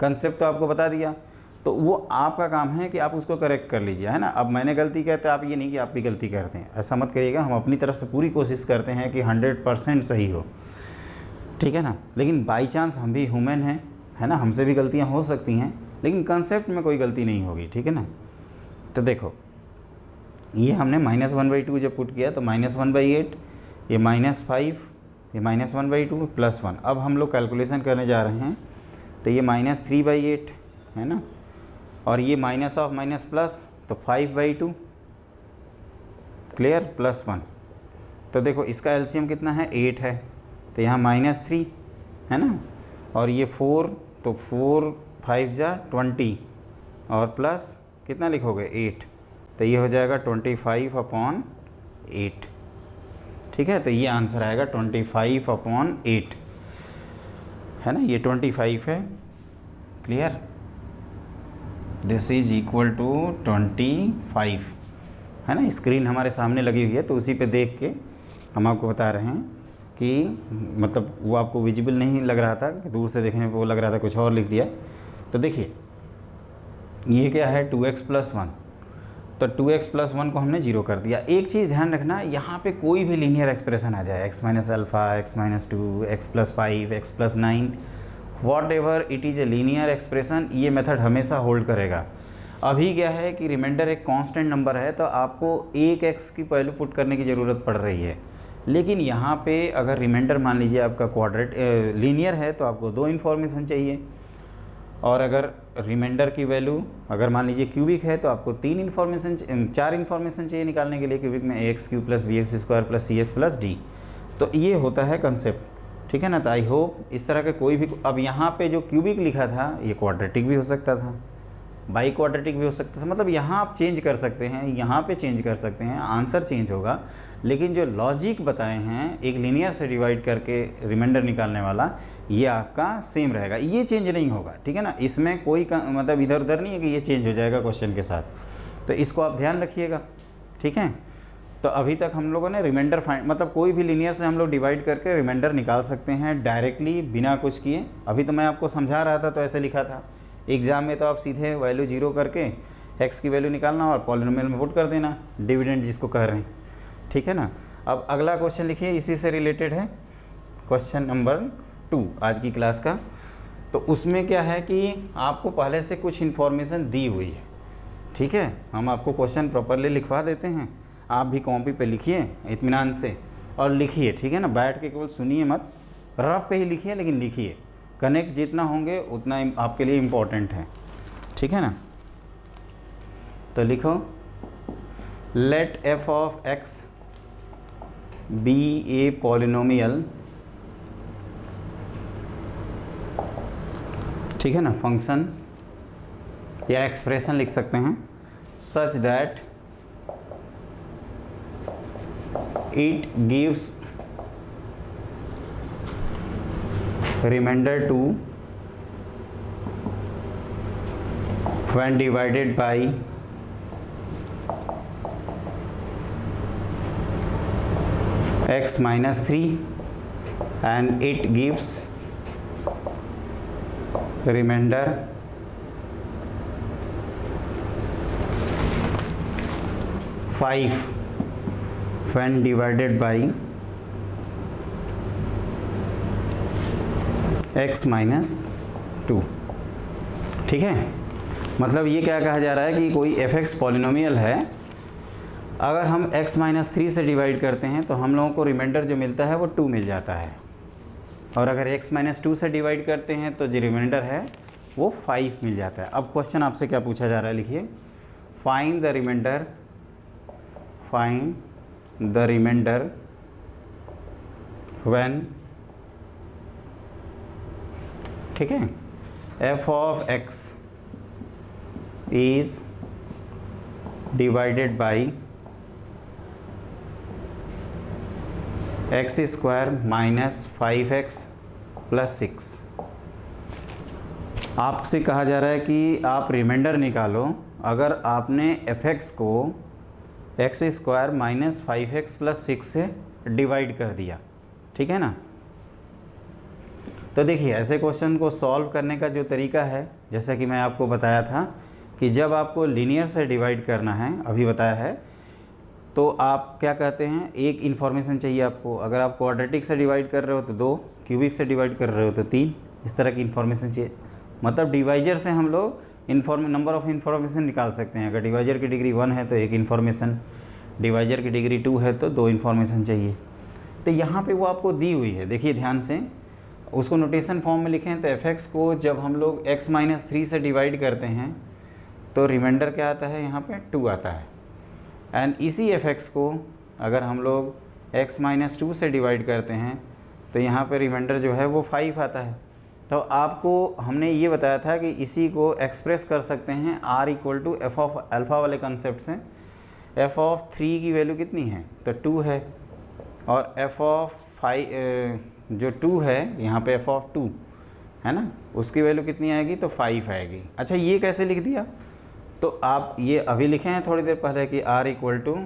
कंसेप्ट तो आपको बता दिया, तो वो आपका काम है कि आप उसको करेक्ट कर लीजिए, है ना। अब मैंने गलती कहते आप ये नहीं कि आप भी गलती करते हैं, ऐसा मत करिएगा। हम अपनी तरफ से पूरी कोशिश करते हैं कि 100% सही हो, ठीक है ना। लेकिन बाई चांस हम भी ह्यूमन हैं, है ना, हमसे भी गलतियाँ हो सकती हैं, लेकिन कंसेप्ट में कोई गलती नहीं होगी, ठीक है ना। तो देखो ये हमने -1/2 जब पुट किया तो -1/8, ये -5, ये -1/2 + 1। अब हम लोग कैलकुलेशन करने जा रहे हैं, तो ये -3/8 है ना, और ये माइनस ऑफ माइनस प्लस, तो 5/2 क्लियर, +1। तो देखो इसका एलसीएम कितना है, 8 है, तो यहाँ -3 है ना, और ये 4, तो 4 5 जा 20 और प्लस कितना लिखोगे 8, तो ये हो जाएगा 25/8, ठीक है। तो ये आंसर आएगा 25/8, है ना, ये 25 है, clear. This is equal to 25, है ना। स्क्रीन हमारे सामने लगी हुई है, तो उसी पे देख के हम आपको बता रहे हैं कि मतलब वो आपको विजिबल नहीं लग रहा था, कि दूर से देखने पे वो लग रहा था कुछ और लिख दिया। तो देखिए ये क्या है, 2x + 1, तो 2x + 1 को हमने 0 कर दिया। एक चीज़ ध्यान रखना, यहाँ पे कोई भी लीनियर एक्सप्रेशन आ जाए, x - alpha, x - 2, x + 5, x + 9, what ever it is a linear expression, ये मेथड हमेशा होल्ड करेगा। अभी क्या है कि रिमाइंडर एक कांस्टेंट नंबर है, तो आपको एक x की वैल्यू पुट करने की ज़रूरत पड़ रही है। लेकिन यहाँ पे अगर रिमाइंडर मान लीजिए आपका क्वाड्रेट लीनियर है, तो आपको 2 इन्फॉर्मेशन चाहिए, और अगर रिमाइंडर की वैल्यू अगर मान लीजिए क्यूबिक है, तो आपको 4 इन्फॉर्मेशन चाहिए निकालने के लिए। क्यूबिक में ax³ + bx² + cx + d, तो ये होता है कंसेप्ट, ठीक है ना। तो आई होप इस तरह के कोई भी, अब यहाँ पे जो क्यूबिक लिखा था ये क्वाड्रेटिक भी हो सकता था, बाई क्वाड्रेटिक भी हो सकता था, मतलब यहाँ आप चेंज कर सकते हैं, यहाँ पे चेंज कर सकते हैं, आंसर चेंज होगा। लेकिन जो लॉजिक बताए हैं एक लीनियर से डिवाइड करके रिमाइंडर निकालने वाला, ये आपका सेम रहेगा, ये चेंज नहीं होगा, ठीक है ना। इसमें कोई मतलब इधर उधर नहीं है कि ये चेंज हो जाएगा क्वेश्चन के साथ, तो इसको आप ध्यान रखिएगा, ठीक है। तो अभी तक हम लोगों ने रिमाइंडर फाइंड, मतलब कोई भी लीनियर से हम लोग डिवाइड करके रिमाइंडर निकाल सकते हैं डायरेक्टली बिना कुछ किए। अभी तो मैं आपको समझा रहा था तो ऐसे लिखा था, एग्ज़ाम में तो आप सीधे वैल्यू 0 करके x की वैल्यू निकालना और पॉलिनोमियल में पुट कर देना, डिविडेंड जिसको कह रहे हैं, ठीक है ना। अब अगला क्वेश्चन लिखिए, इसी से रिलेटेड है, क्वेश्चन नंबर 2 आज की क्लास का। तो उसमें क्या है कि आपको पहले से कुछ इन्फॉर्मेशन दी हुई है, ठीक है। हम आपको क्वेश्चन प्रॉपरली लिखवा देते हैं, आप भी कॉपी पे लिखिए इत्मीनान से और लिखिए, ठीक है ना। बैठ के केवल सुनिए मत, रफ पे ही लिखिए, लेकिन लिखिए, कनेक्ट जितना होंगे उतना आपके लिए इम्पोर्टेंट है, ठीक है ना। तो लिखो, let f of x be a polynomial, ठीक है ना, फंक्शन या एक्सप्रेशन लिख सकते हैं, such that it gives remainder 2 when divided by x - 3 and it gives remainder 5 when divided by x - 2, ठीक है। मतलब ये क्या कहा जा रहा है कि कोई f(x) पॉलिनोमियल है, अगर हम x - 3 से डिवाइड करते हैं तो हम लोगों को रिमाइंडर जो मिलता है वो 2 मिल जाता है, और अगर x - 2 से डिवाइड करते हैं तो जो रिमाइंडर है वो 5 मिल जाता है। अब क्वेश्चन आपसे क्या पूछा जा रहा है, लिखिए, फाइंड द रिमाइंडर व्हेन ठीक है। F of x is divided by x square minus 5x plus 6। आपसे कहा जा रहा है कि आप रिमाइंडर निकालो अगर आपने fx को x square minus 5x plus 6 से डिवाइड कर दिया, ठीक है ना। तो देखिए ऐसे क्वेश्चन को सॉल्व करने का जो तरीका है, जैसा कि मैं आपको बताया था कि जब आपको लीनियर से डिवाइड करना है, अभी बताया है, तो आप क्या कहते हैं, एक इन्फॉर्मेशन चाहिए आपको। अगर आप क्वाड्रेटिक से डिवाइड कर रहे हो तो 2, क्यूबिक से डिवाइड कर रहे हो तो 3, इस तरह की इन्फॉर्मेशन चाहिए। मतलब डिवाइजर से हम लोग नंबर ऑफ़ इन्फॉर्मेशन निकाल सकते हैं। अगर डिवाइजर की डिग्री 1 है तो 1 इन्फॉर्मेशन, डिवाइजर की डिग्री 2 है तो 2 इन्फॉर्मेशन चाहिए। तो यहाँ पे वो आपको दी हुई है, देखिए ध्यान से, उसको नोटेशन फॉर्म में लिखें तो fx को जब हम लोग x माइनस 3 से डिवाइड करते हैं तो रिमाइंडर क्या आता है, यहाँ पे 2 आता है। एंड इसी fx को अगर हम लोग x माइनस 2 से डिवाइड करते हैं तो यहाँ पे रिमाइंडर जो है वो 5 आता है। तो आपको हमने ये बताया था कि इसी को एक्सप्रेस कर सकते हैं r equal to F of alpha वाले कंसेप्ट से। एफ ऑफ 3 की वैल्यू कितनी है, तो 2 है, और एफ ऑफ 5 जो 2 है यहाँ पे एफ ऑफ 2 है ना, उसकी वैल्यू कितनी आएगी, तो 5 आएगी। अच्छा ये कैसे लिख दिया, तो आप ये अभी लिखे हैं थोड़ी देर पहले कि r equal to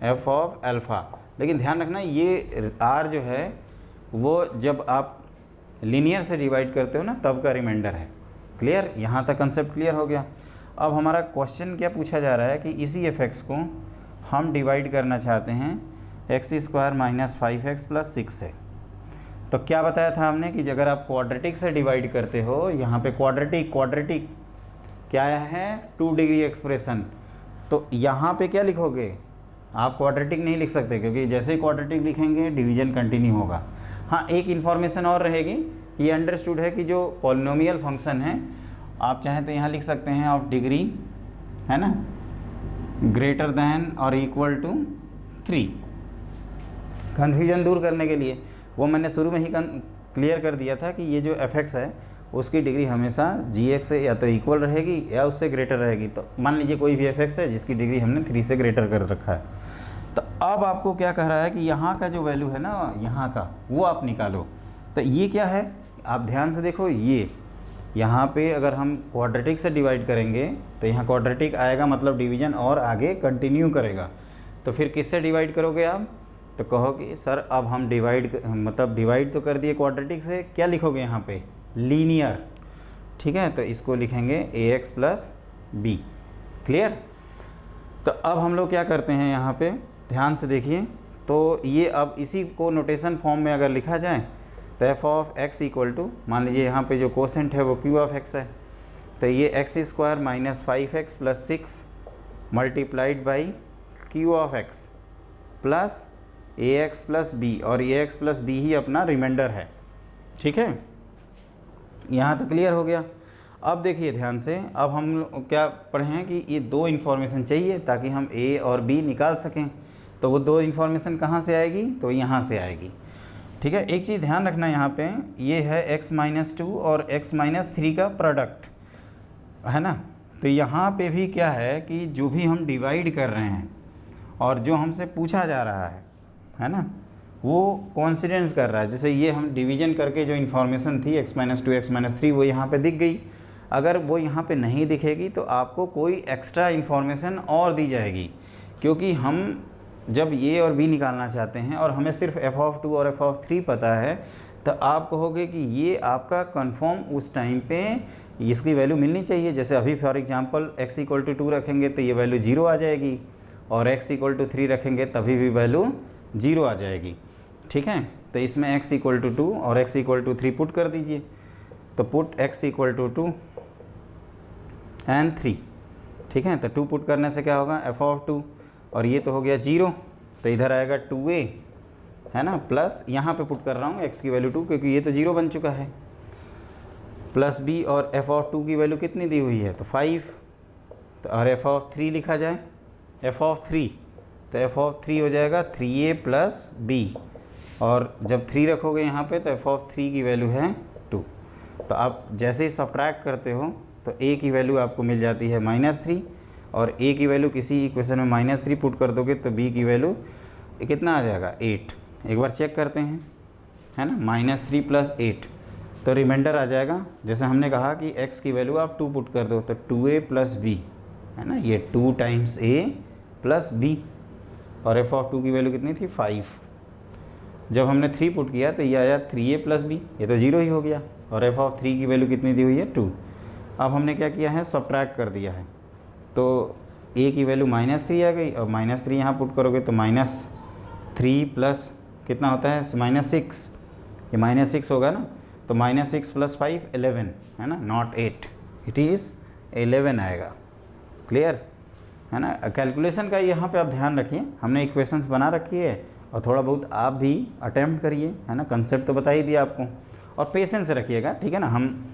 F of alpha. लेकिन ध्यान रखना ये r जो है वो जब आप लीनियर से डिवाइड करते हो ना तब का रिमाइंडर है। क्लियर, यहाँ तक कंसेप्ट क्लियर हो गया। अब हमारा क्वेश्चन क्या पूछा जा रहा है कि इसी fx को हम डिवाइड करना चाहते हैं x square minus 5x plus 6 से। तो क्या बताया था हमने कि अगर आप क्वाड्रेटिक से डिवाइड करते हो, यहाँ पे क्वाड्रेटिक क्या है, 2 डिग्री एक्सप्रेशन, तो यहाँ पे क्या लिखोगे, आप क्वाड्रेटिक नहीं लिख सकते क्योंकि जैसे ही क्वाड्रेटिक लिखेंगे डिवीजन कंटिन्यू होगा। हाँ एक इन्फॉर्मेशन और रहेगी, ये अंडरस्टूड है कि जो पॉलिनोमियल फंक्शन है आप चाहें तो यहाँ लिख सकते हैं ऑफ डिग्री, है ना, ग्रेटर दैन और इक्वल टू 3। कन्फ्यूजन दूर करने के लिए वो मैंने शुरू में ही क्लियर कर दिया था कि ये जो fx है उसकी डिग्री हमेशा gx से या तो इक्वल रहेगी या उससे ग्रेटर रहेगी। तो मान लीजिए कोई भी fx है जिसकी डिग्री हमने 3 से ग्रेटर कर रखा है। तो अब आपको क्या कह रहा है कि यहाँ का जो वैल्यू है ना, यहाँ का वो आप निकालो। तो ये क्या है, आप ध्यान से देखो, ये यहाँ पे अगर हम क्वाड्रेटिक से डिवाइड करेंगे तो यहाँ क्वाड्रेटिक आएगा, मतलब डिवीजन और आगे कंटिन्यू करेगा। तो फिर किससे डिवाइड करोगे आप, तो कहो कि सर अब हम डिवाइड तो कर दिए क्वाड्रेटिक से, क्या लिखोगे यहाँ पे, लीनियर, ठीक है। तो इसको लिखेंगे ax प्लस बी। क्लियर। तो अब हम लोग क्या करते हैं, यहाँ पे ध्यान से देखिए, तो ये अब इसी को नोटेशन फॉर्म में अगर लिखा जाए तो F of X equal to, मान लीजिए यहाँ पे जो कोसेंट है वो क्यू ऑफ एक्स है, तो ये X square minus 5x plus 6 multiplied by Q of X plus A X plus B, और ए एक्स प्लस बी ही अपना रिमाइंडर है। ठीक है, यहाँ तक क्लियर हो गया। अब देखिए ध्यान से, अब हम क्या पढ़े हैं कि ये 2 इन्फॉर्मेशन चाहिए ताकि हम ए और बी निकाल सकें। तो वो 2 इन्फॉर्मेशन कहाँ से आएगी, तो यहाँ से आएगी। ठीक है, एक चीज़ ध्यान रखना, यहाँ पे ये है x माइनस 2 और x माइनस 3 का प्रोडक्ट है ना। तो यहाँ पे भी क्या है कि जो भी हम डिवाइड कर रहे हैं और जो हमसे पूछा जा रहा है ना, वो कोइंसिडेंस कर रहा है। जैसे ये हम डिवीजन करके जो इन्फॉर्मेशन थी x माइनस 2 x माइनस 3 वो यहाँ पे दिख गई। अगर वो यहाँ पे नहीं दिखेगी तो आपको कोई एक्स्ट्रा इन्फॉर्मेशन और दी जाएगी, क्योंकि हम जब ये और बी निकालना चाहते हैं और हमें सिर्फ एफ ऑफ 2 और एफ ऑफ 3 पता है, तो आप कहोगे कि ये आपका कंफर्म उस टाइम पे इसकी वैल्यू मिलनी चाहिए। जैसे अभी for example x equal to 2 रखेंगे तो ये वैल्यू 0 आ जाएगी, और x इक्वल टू 3 रखेंगे तभी भी वैल्यू 0 आ जाएगी। ठीक है, तो इसमें x इक्वल टू 2 और x इक्वल टू 3 पुट कर दीजिए। तो put x equal to 2 and 3। ठीक है, तो 2 पुट करने से क्या होगा, एफ ऑफ 2, और ये तो हो गया 0, तो इधर आएगा 2a, है ना, प्लस यहाँ पे पुट कर रहा हूँ x की वैल्यू 2 क्योंकि ये तो 0 बन चुका है, प्लस b, और f ऑफ 2 की वैल्यू कितनी दी हुई है, तो 5। तो और f ऑफ 3 लिखा जाए, f ऑफ 3, तो f ऑफ 3 हो जाएगा 3a प्लस b, और जब 3 रखोगे यहाँ पे तो f ऑफ 3 की वैल्यू है 2। तो आप जैसे ही सब्ट्रैक्ट करते हो तो a की वैल्यू आपको मिल जाती है -3 और a की वैल्यू किसी इक्वेशन में -3 पुट कर दोगे तो b की वैल्यू कितना आ जाएगा 8। एक बार चेक करते हैं, है ना, -3 + 8 तो रिमाइंडर आ जाएगा। जैसे हमने कहा कि x की वैल्यू आप 2 पुट कर दो तो 2a + b, है ना, ये 2 टाइम्स a + b और f(2) की वैल्यू कितनी थी 5। जब हमने 3 पुट किया तो ये आया 3a + b, ये तो 0 ही हो गया और f(3) की वैल्यू कितनी दी हुई है 2। अब हमने क्या किया है, सब्ट्रैक्ट कर दिया है तो a की वैल्यू -3 आ गई और -3 यहाँ पुट करोगे तो -3 प्लस कितना होता है -6, ये -6 होगा ना, तो -6 + 5 11, है ना, नॉट 8, इट इज़ 11 आएगा। क्लियर है ना। कैलकुलेशन का यहाँ पे आप ध्यान रखिए, हमने इक्वेशंस बना रखी है और थोड़ा बहुत आप भी अटेम्प्ट करिए, है ना, कंसेप्ट तो बता ही दिया आपको और पेशेंस रखिएगा, ठीक है ना। हम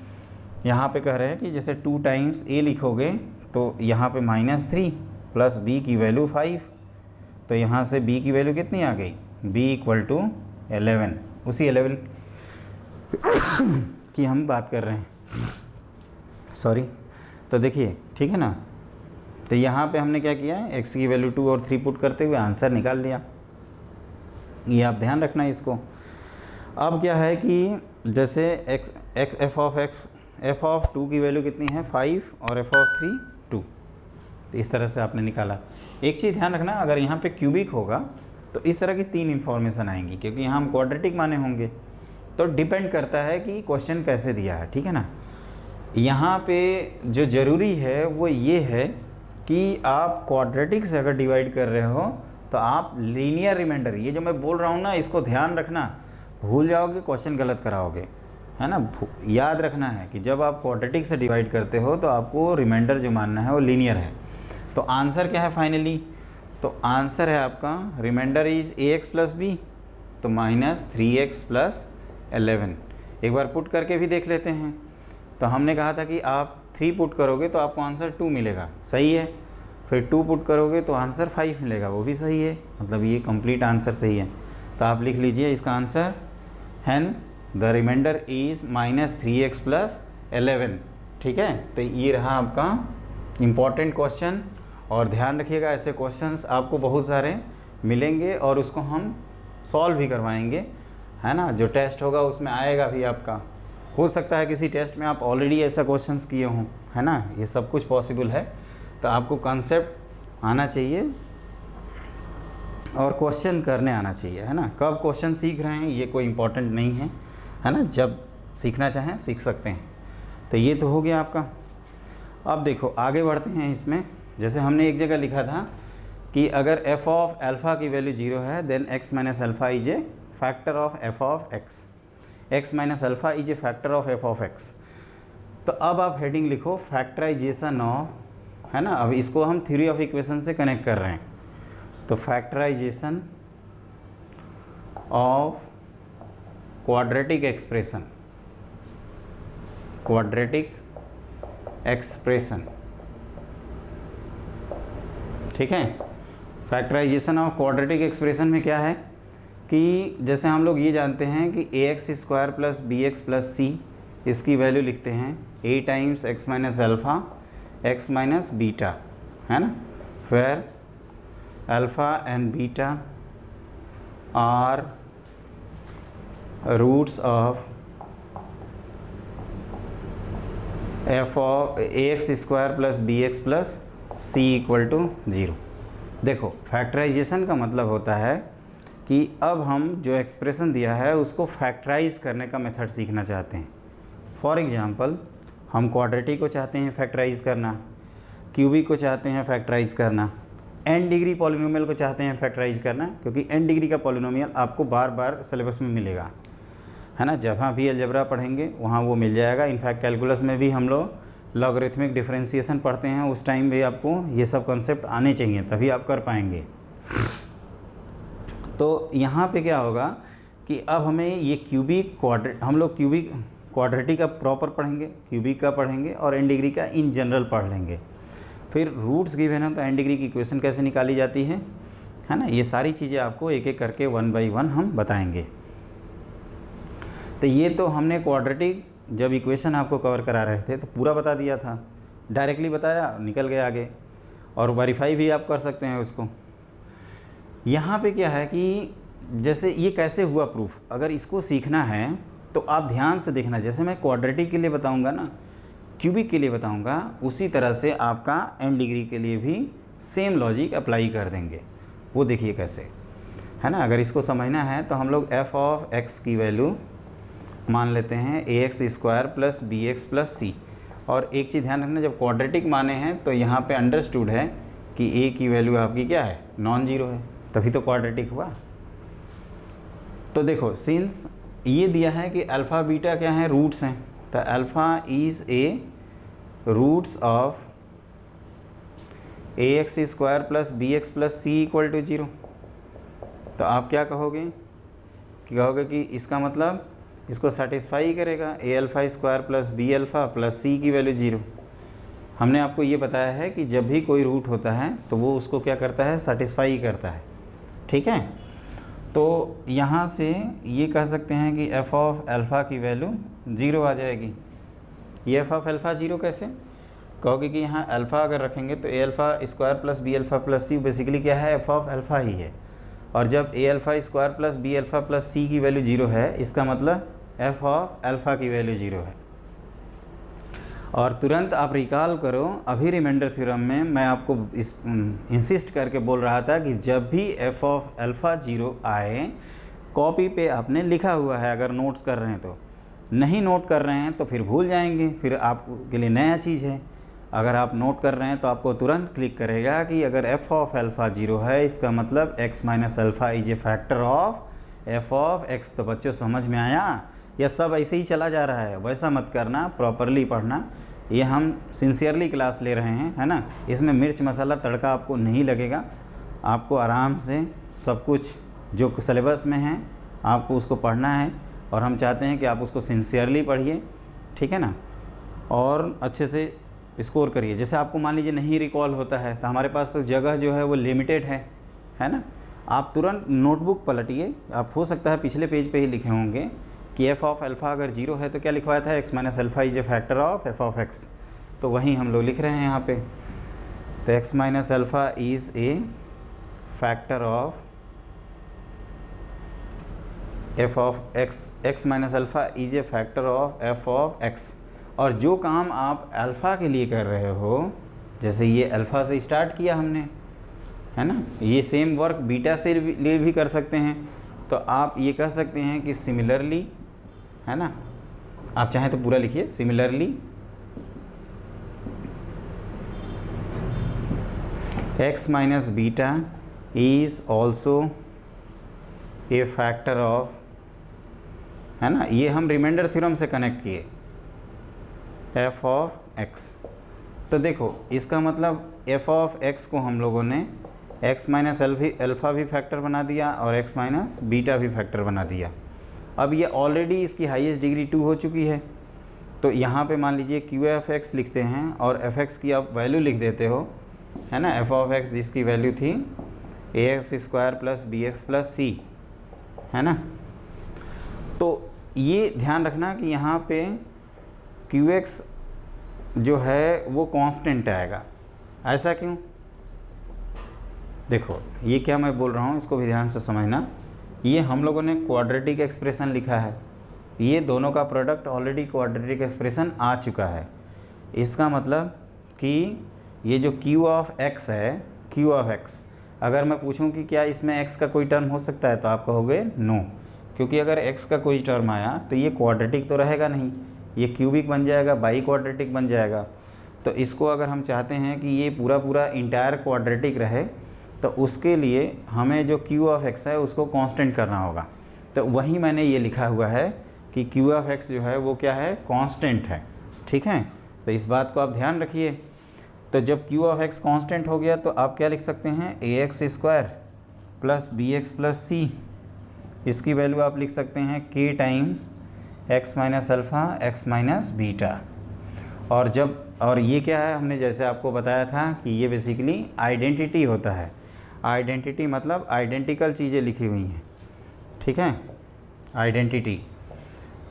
यहाँ पे कह रहे हैं कि जैसे 2 टाइम्स a लिखोगे तो यहाँ पे -3 + b की वैल्यू 5, तो यहाँ से b की वैल्यू कितनी आ गई, b = 11, उसी 11 की हम बात कर रहे हैं, सॉरी। तो देखिए, ठीक है ना, तो यहाँ पे हमने क्या किया है, x की वैल्यू 2 और 3 पुट करते हुए आंसर निकाल लिया, ये आप ध्यान रखना है इसको। अब क्या है कि जैसे f(2) की वैल्यू कितनी है 5 और f(3) 2, तो इस तरह से आपने निकाला। एक चीज़ ध्यान रखना, अगर यहाँ पे क्यूबिक होगा तो इस तरह की 3 इन्फॉर्मेशन आएंगी, क्योंकि यहाँ हम क्वाड्रेटिक माने होंगे, तो डिपेंड करता है कि क्वेश्चन कैसे दिया है, ठीक है ना। यहाँ पे जो ज़रूरी है वो ये है कि आप क्वाड्रेटिक से अगर डिवाइड कर रहे हो तो आप लीनियर रिमाइंडर, ये जो मैं बोल रहा हूँ ना, इसको ध्यान रखना, भूल जाओगे क्वेश्चन गलत कराओगे, है ना। याद रखना है कि जब आप क्वाड्रेटिक से डिवाइड करते हो तो आपको रिमाइंडर जो मानना है वो लीनियर है। तो आंसर क्या है फाइनली, तो आंसर है आपका रिमाइंडर इज ax + b, तो -3x + 11। एक बार पुट करके भी देख लेते हैं। तो हमने कहा था कि आप 3 पुट करोगे तो आपको आंसर 2 मिलेगा, सही है। फिर 2 पुट करोगे तो आंसर 5 मिलेगा, वो भी सही है, मतलब ये कंप्लीट आंसर सही है। तो आप लिख लीजिए इसका answer, hence the remainder is -3x + 11, ठीक है। तो ये रहा आपका इम्पॉर्टेंट क्वेश्चन और ध्यान रखिएगा, ऐसे क्वेश्चंस आपको बहुत सारे मिलेंगे और उसको हम सॉल्व भी करवाएंगे, है ना। जो टेस्ट होगा उसमें आएगा भी आपका, हो सकता है किसी टेस्ट में आप ऑलरेडी ऐसा क्वेश्चंस किए हों, है ना, ये सब कुछ पॉसिबल है। तो आपको कंसेप्ट आना चाहिए और क्वेश्चन करने आना चाहिए, है ना। कब क्वेश्चन सीख रहे हैं ये कोई इम्पोर्टेंट नहीं है, है ना, जब सीखना चाहें सीख सकते हैं। तो ये तो हो गया आपका। अब देखो आगे बढ़ते हैं इसमें। जैसे हमने एक जगह लिखा था कि अगर f(α) की वैल्यू 0 है then x - α is a factor of f(x), x - α is a factor of f(x). तो अब आप हेडिंग लिखो फैक्टराइजेशन ऑफ, है ना। अब इसको हम थ्योरी ऑफ इक्वेशन से कनेक्ट कर रहे हैं, तो factorization of quadratic expression, quadratic expression, ठीक है। फैक्टराइजेशन ऑफ क्वाड्रेटिक एक्सप्रेशन में क्या है कि जैसे हम लोग ये जानते हैं कि ax² + bx + c, इसकी वैल्यू लिखते हैं a times x - α x - beta, है ना, where alpha and beta are roots of ax² + bx + c = 0। देखो फैक्टराइजेशन का मतलब होता है कि अब हम जो एक्सप्रेशन दिया है उसको फैक्टराइज करने का मेथड सीखना चाहते हैं। फॉर एग्जांपल हम क्वाड्रेटिक को चाहते हैं फैक्टराइज करना, क्यूबिक को चाहते हैं फैक्टराइज करना, n डिग्री पॉलिनोमियल को चाहते हैं फैक्टराइज करना, क्योंकि n डिग्री का पॉलिनोमियल आपको बार बार सिलेबस में मिलेगा, है ना। जहाँ भी अलजेब्रा पढ़ेंगे वहाँ वो मिल जाएगा। इनफैक्ट कैलकुलस में भी हम लोग लॉगरिथमिक डिफरेंशिएशन पढ़ते हैं, उस टाइम भी आपको ये सब कंसेप्ट आने चाहिए, तभी आप कर पाएंगे। तो यहाँ पे क्या होगा कि अब हमें ये क्यूबिक हम लोग क्यूबिक क्वाड्रेटिक का प्रॉपर पढ़ेंगे, क्यूबिक का पढ़ेंगे और n डिग्री का इन जनरल पढ़ लेंगे। फिर रूट्स गिवन है तो n डिग्री की इक्वेशन कैसे निकाली जाती है ना, ये सारी चीज़ें आपको एक एक करके 1 बाय 1 हम बताएंगे। तो ये तो हमने क्वाड्रेटिक जब इक्वेशन आपको कवर करा रहे थे तो पूरा बता दिया था, डायरेक्टली बताया, निकल गए आगे। और वेरीफाई भी आप कर सकते हैं उसको। यहाँ पे क्या है कि जैसे ये कैसे हुआ प्रूफ, अगर इसको सीखना है तो आप ध्यान से देखना। जैसे मैं क्वाड्रेटिक के लिए बताऊँगा ना, क्यूबिक के लिए बताऊँगा, उसी तरह से आपका n डिग्री के लिए भी सेम लॉजिक अप्लाई कर देंगे। वो देखिए कैसे, है ना। अगर इसको समझना है तो हम लोग f ऑफ x की वैल्यू मान लेते हैं ax² plus bx plus c। और एक चीज़ ध्यान रखना, जब क्वाड्रेटिक माने हैं तो यहाँ पे अंडरस्टूड है कि a की वैल्यू आपकी क्या है, नॉन जीरो है, तभी तो क्वाड्रेटिक हुआ। तो देखो, सिंस ये दिया है कि अल्फ़ा बीटा क्या है, रूट्स हैं, तो alpha is a roots of ax² plus bx plus c equal to 0। तो आप क्या कहोगे कि इसका मतलब इसको सेटिस्फाई करेगा, a∝² plus b∝ plus c की वैल्यू 0। हमने आपको ये बताया है कि जब भी कोई रूट होता है तो वो उसको क्या करता है, सेटिस्फाई करता है। ठीक है, तो यहाँ से ये कह सकते हैं कि f ऑफ अल्फ़ा की वैल्यू 0 आ जाएगी। ये f ऑफ अल्फ़ा 0 कैसे कहोगे कि यहाँ अल्फ़ा अगर रखेंगे तो a∝² plus b∝ plus c basically क्या है, f ऑफ अल्फ़ा ही है। और जब a∝² plus b∝ plus c की वैल्यू 0 है, इसका मतलब f ऑफ अल्फ़ा की वैल्यू 0 है। और तुरंत आप रिकॉल करो, अभी रिमाइंडर थ्योरम में मैं आपको इंसिस्ट करके बोल रहा था कि जब भी f ऑफ अल्फ़ा 0 आए, कॉपी पे आपने लिखा हुआ है, अगर नोट्स कर रहे हैं तो। नहीं नोट कर रहे हैं तो फिर भूल जाएंगे, फिर आपके लिए नया चीज़ है। अगर आप नोट कर रहे हैं तो आपको तुरंत क्लिक करेगा कि अगर f ऑफ अल्फ़ा 0 है, इसका मतलब x minus alpha is a factor of f of x। तो बच्चों समझ में आया, या सब ऐसे ही चला जा रहा है? वैसा मत करना, प्रॉपरली पढ़ना। ये हम सिंसियरली क्लास ले रहे हैं, है ना। इसमें मिर्च मसाला तड़का आपको नहीं लगेगा। आपको आराम से सब कुछ जो सिलेबस में है आपको उसको पढ़ना है, और हम चाहते हैं कि आप उसको सिंसियरली पढ़िए, ठीक है ना, और अच्छे से स्कोर करिए। जैसे आपको मान लीजिए नहीं रिकॉल होता है तो हमारे पास तो जगह जो है वो लिमिटेड है ना। आप तुरंत नोटबुक पलटिए, आप हो सकता है पिछले पेज पे ही लिखे होंगे कि f ऑफ अल्फ़ा अगर 0 है तो क्या लिखवाया था, x minus alpha is a factor of f of x। तो वहीं हम लोग लिख रहे हैं यहाँ पे। तो x minus alpha is a factor of f of x minus alpha is a factor of f of x। और जो काम आप अल्फ़ा के लिए कर रहे हो, जैसे ये अल्फ़ा से स्टार्ट किया हमने, है ना, ये सेम वर्क बीटा से लिए भी कर सकते हैं। तो आप ये कह सकते हैं कि सिमिलरली, है ना, आप चाहें तो पूरा लिखिए, similarly x minus beta is also a factor of, है ना। ये हम रिमाइंडर थ्योरम से कनेक्ट किए, f ऑफ x। तो देखो, इसका मतलब f ऑफ x को हम लोगों ने x माइनस अल्फ़ा भी फैक्टर बना दिया और x माइनस बीटा भी फैक्टर बना दिया। अब ये ऑलरेडी इसकी हाईएस्ट डिग्री 2 हो चुकी है। तो यहाँ पे मान लीजिए q(f(x) लिखते हैं और f(x) की आप वैल्यू लिख देते हो, है ना। f ऑफ x जिसकी वैल्यू थी ax² plus bx plus c, है ना। तो ये ध्यान रखना कि यहाँ पे qx जो है वो कांस्टेंट आएगा। ऐसा क्यों? देखो, ये क्या मैं बोल रहा हूँ इसको भी ध्यान से समझना। ये हम लोगों ने क्वाड्रेटिक एक्सप्रेशन लिखा है, ये दोनों का प्रोडक्ट ऑलरेडी क्वाड्रेटिक एक्सप्रेशन आ चुका है। इसका मतलब कि ये जो q ऑफ x है, q ऑफ x, अगर मैं पूछूं कि क्या इसमें x का कोई टर्म हो सकता है तो आप कहोगे नो, क्योंकि अगर x का कोई टर्म आया तो ये क्वाड्रेटिक तो रहेगा नहीं, ये क्यूबिक बन जाएगा, बाई क्वाड्रेटिक बन जाएगा। तो इसको अगर हम चाहते हैं कि ये पूरा इंटायर क्वाड्रेटिक रहे तो उसके लिए हमें जो q ऑफ x है उसको कांस्टेंट करना होगा। तो वही मैंने ये लिखा हुआ है कि q ऑफ x जो है वो क्या है, कांस्टेंट है, ठीक है। तो इस बात को आप ध्यान रखिए। तो जब q ऑफ x कांस्टेंट हो गया तो आप क्या लिख सकते हैं, ax² plus bx plus c, इसकी वैल्यू आप लिख सकते हैं k times x minus alpha x minus beta. और ये क्या है, हमने जैसे आपको बताया था कि ये बेसिकली आइडेंटिटी होता है। आइडेंटिटी मतलब आइडेंटिकल चीज़ें लिखी हुई हैं, ठीक है, आइडेंटिटी।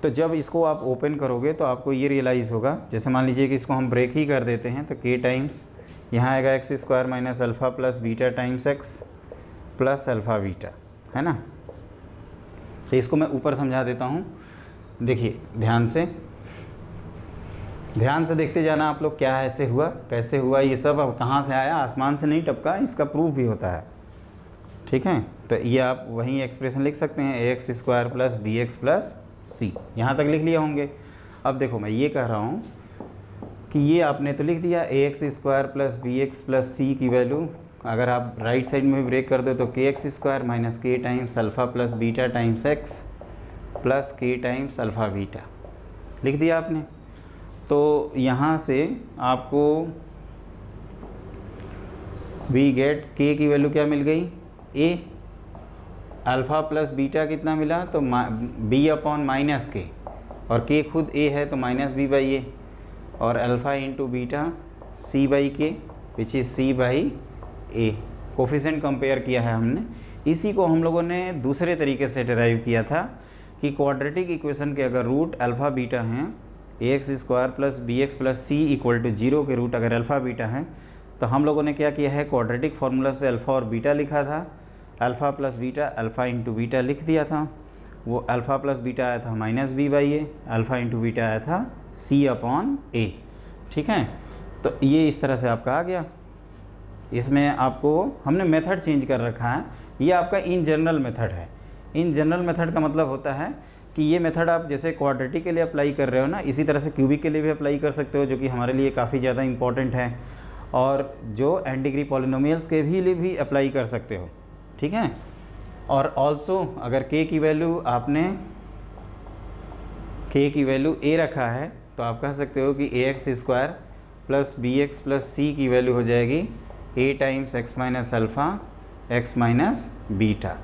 तो जब इसको आप ओपन करोगे तो आपको ये रियलाइज़ होगा, जैसे मान लीजिए कि इसको हम ब्रेक ही कर देते हैं, तो k टाइम्स यहाँ आएगा x square minus alpha plus beta times x plus alpha beta, है ना। तो इसको मैं ऊपर समझा देता हूँ, देखिए ध्यान से देखते जाना आप लोग, क्या ऐसे हुआ कैसे हुआ ये सब, अब कहाँ से आया, आसमान से नहीं टपका, इसका प्रूफ भी होता है, ठीक है। तो ये आप वहीं एक्सप्रेशन लिख सकते हैं, a x square plus b x plus c, यहाँ तक लिख लिए होंगे। अब देखो मैं ये कह रहा हूँ कि ये आपने तो लिख दिया a x square plus b x plus c की वैल्यू, अगर आप राइट साइड में भी ब्रेक कर दो तो के एक्स स्क्वायर माइनस के times alpha plus beta times x plus के टाइम्स अल्फ़ा बीटा लिख दिया आपने। तो यहाँ से आपको वी गेट के की वैल्यू क्या मिल गई, ए, अल्फ़ा प्लस बीटा कितना मिला, तो बी अपॉन माइनस के, और के खुद ए है तो माइनस बी बाई ए, और alpha into beta c by k which is c by a. Coefficient compare किया है हमने। इसी को हम लोगों ने दूसरे तरीके से डिराइव किया था कि क्वाड्रेटिक इक्वेशन के अगर रूट अल्फ़ा बीटा हैं, a x square plus b x plus c equal to 0 के रूट अगर अल्फ़ा बीटा हैं, तो हम लोगों ने क्या किया है, क्वाड्रेटिक फार्मूला से अल्फ़ा और बीटा लिखा था, alpha plus beta alpha into beta लिख दिया था, वो अल्फ़ा प्लस बीटा आया था minus B by A, alpha into beta आया था सी अपॉन ए, ठीक है। तो ये इस तरह से आपका आ गया। इसमें आपको हमने मेथड चेंज कर रखा है, ये आपका इन जनरल मेथड है। इन जनरल मेथड का मतलब होता है कि ये मेथड आप जैसे क्वाड्रेटिक के लिए अप्लाई कर रहे हो ना, इसी तरह से क्यूबिक के लिए भी अप्लाई कर सकते हो, जो कि हमारे लिए काफ़ी ज़्यादा इंपॉर्टेंट है, और जो एन डिग्री पॉलिनोमियल्स के लिए भी अप्लाई कर सकते हो, ठीक है। और ऑल्सो अगर के की वैल्यू आपने के की वैल्यू ए रखा है, तो आप कह सकते हो कि a x square plus b x plus c की वैल्यू हो जाएगी a times x minus alpha x minus beta.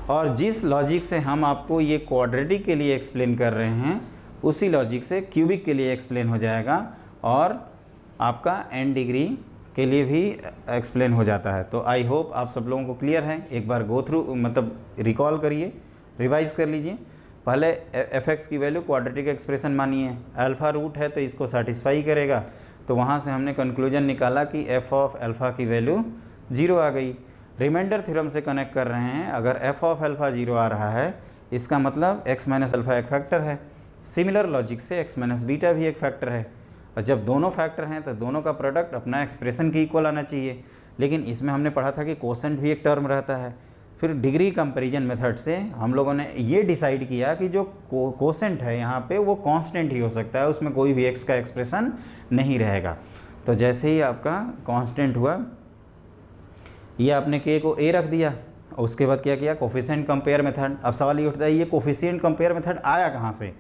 और जिस लॉजिक से हम आपको ये क्वाड्रेटिक के लिए एक्सप्लेन कर रहे हैं, उसी लॉजिक से क्यूबिक के लिए एक्सप्लेन हो जाएगा, और आपका एन डिग्री के लिए भी एक्सप्लेन हो जाता है। तो आई होप आप सब लोगों को क्लियर है। एक बार गो थ्रू मतलब रिकॉल करिए, रिवाइज कर लीजिए। पहले एफ एक्स की वैल्यू क्वाड्रेटिक एक्सप्रेशन मानिए, अल्फ़ा रूट है तो इसको सेटिस्फाई करेगा, तो वहाँ से हमने कंक्लूजन निकाला कि एफ ऑफ अल्फ़ा की वैल्यू 0 आ गई। रिमाइंडर थ्योरम से कनेक्ट कर रहे हैं, अगर एफ ऑफ अल्फ़ा 0 आ रहा है, इसका मतलब एक्स माइनस अल्फ़ा एक फैक्टर है। सिमिलर लॉजिक से एक्स माइनस बीटा भी एक फैक्टर है, और जब दोनों फैक्टर हैं तो दोनों का प्रोडक्ट अपना एक्सप्रेशन के इक्वल आना चाहिए। लेकिन इसमें हमने पढ़ा था कि कोसेंट भी एक टर्म रहता है। फिर डिग्री कंपैरिजन मेथड से हम लोगों ने ये डिसाइड किया कि जो कोसेंट है यहाँ पे वो कांस्टेंट ही हो सकता है, उसमें कोई भी एक्स का एक्सप्रेशन नहीं रहेगा। तो जैसे ही आपका कांस्टेंट हुआ, ये आपने के को ए रख दिया, उसके बाद क्या किया, कोफिशिएंट कंपेयर मेथड। अब सवाल ये उठता है, ये कोफिशिएंट कंपेयर मेथड आया कहाँ से?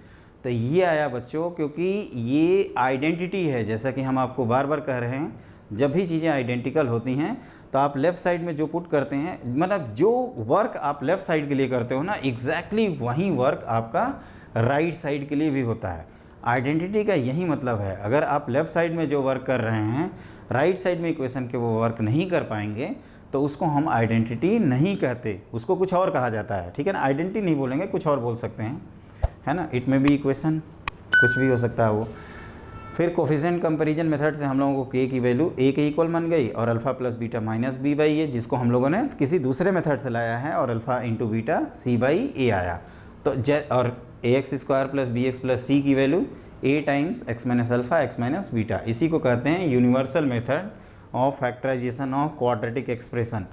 तो ये आया बच्चों क्योंकि ये आइडेंटिटी है। जैसा कि हम आपको बार बार कह रहे हैं, जब भी चीज़ें आइडेंटिकल होती हैं तो आप लेफ़्ट साइड में जो पुट करते हैं, मतलब जो वर्क आप लेफ़्ट साइड के लिए करते हो ना, एग्जैक्टली वही वर्क आपका राइट साइड के लिए भी होता है। आइडेंटिटी का यही मतलब है। अगर आप लेफ़्ट साइड में जो वर्क कर रहे हैं, राइट साइड में इक्वेशन के वो वर्क नहीं कर पाएंगे, तो उसको हम आइडेंटिटी नहीं कहते, उसको कुछ और कहा जाता है, ठीक है ना। आइडेंटिटी नहीं बोलेंगे, कुछ और बोल सकते हैं, है ना। इट में भी इक्वेशन कुछ भी हो सकता है वो। फिर कोफिशिएंट कंपैरिजन मेथड से हम लोगों को के की वैल्यू ए के इक्वल बन गई, और alpha plus beta minus B by a, जिसको हम लोगों ने किसी दूसरे मेथड से लाया है, और alpha into beta c by a आया। तो और ए x square plus b x plus c की value a times x minus alpha x minus beta. इसी को कहते हैं universal method of factorization of quadratic expression.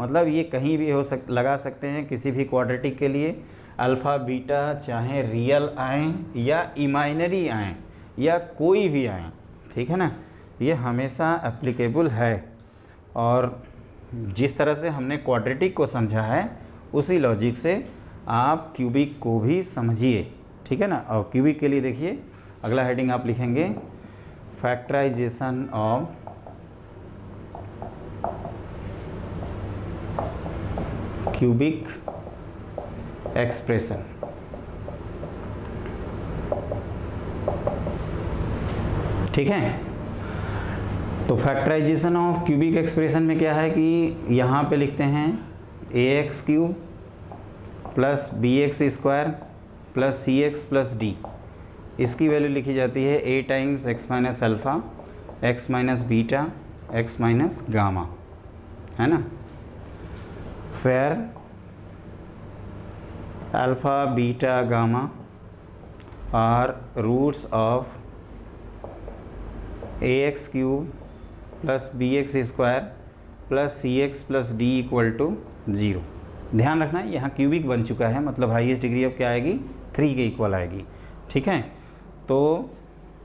मतलब ये कहीं भी लगा सकते हैं, किसी भी क्वाड्रेटिक के लिए। अल्फ़ा बीटा चाहे रियल आएँ या इमाइनरी आएँ या कोई भी आए, ठीक है ना, ये हमेशा एप्लीकेबल है। और जिस तरह से हमने क्वाड्रेटिक को समझा है, उसी लॉजिक से आप क्यूबिक को भी समझिए, ठीक है ना। और क्यूबिक के लिए देखिए, अगला हेडिंग आप लिखेंगे फैक्टराइजेशन ऑफ क्यूबिक एक्सप्रेशन। ठीक है, तो फैक्टराइजेशन ऑफ क्यूबिक एक्सप्रेशन में क्या है कि यहाँ पे लिखते हैं a x cube plus b x square plus c x plus d, इसकी वैल्यू लिखी जाती है a times x minus alpha x minus beta x minus gamma, है ना। फिर alpha beta gamma are roots of a x cube plus b x square plus c x plus d equal to 0। ध्यान रखना यहाँ क्यूबिक बन चुका है, मतलब हाईएस्ट डिग्री अब क्या आएगी 3 के इक्वल आएगी, ठीक है। तो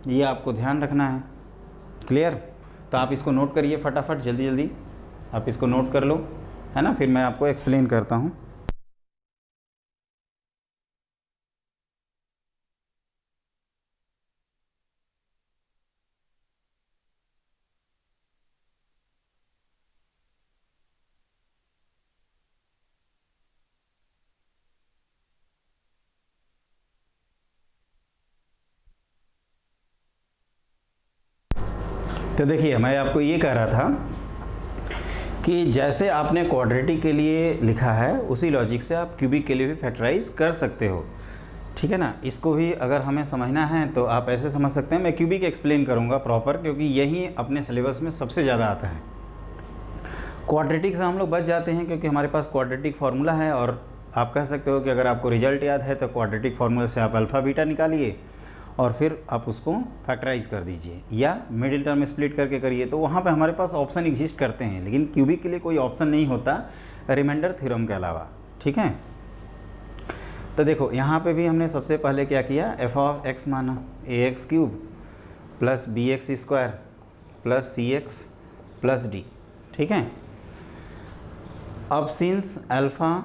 ये आपको ध्यान रखना है, क्लियर। तो आप इसको नोट करिए फटाफट, जल्दी जल्दी आप इसको नोट कर लो, है ना, फिर मैं आपको एक्सप्लेन करता हूँ। तो देखिए मैं आपको ये कह रहा था कि जैसे आपने क्वाड्रेटिक के लिए लिखा है उसी लॉजिक से आप क्यूबिक के लिए भी फैक्टराइज कर सकते हो, ठीक है ना। इसको भी अगर हमें समझना है तो आप ऐसे समझ सकते हैं, मैं क्यूबिक एक्सप्लेन करूँगा प्रॉपर, क्योंकि यही अपने सिलेबस में सबसे ज़्यादा आता है। क्वाड्रेटिक से हम लोग बच जाते हैं क्योंकि हमारे पास क्वाड्रेटिक फार्मूला है, और आप कह सकते हो कि अगर आपको रिजल्ट याद है तो क्वाड्रेटिक फार्मूला से आप अल्फ़ा बीटा निकालिए और फिर आप उसको फैक्टराइज कर दीजिए या मिडिल टर्म स्प्लिट करके करिए, तो वहाँ पे हमारे पास ऑप्शन एग्जिस्ट करते हैं। लेकिन क्यूबिक के लिए कोई ऑप्शन नहीं होता रिमाइंडर थ्योरम के अलावा, ठीक है। तो देखो यहाँ पे भी हमने सबसे पहले क्या किया, एफ ऑफ एक्स माना a x cube plus b x square plus c x plus d, ठीक है। अब since alpha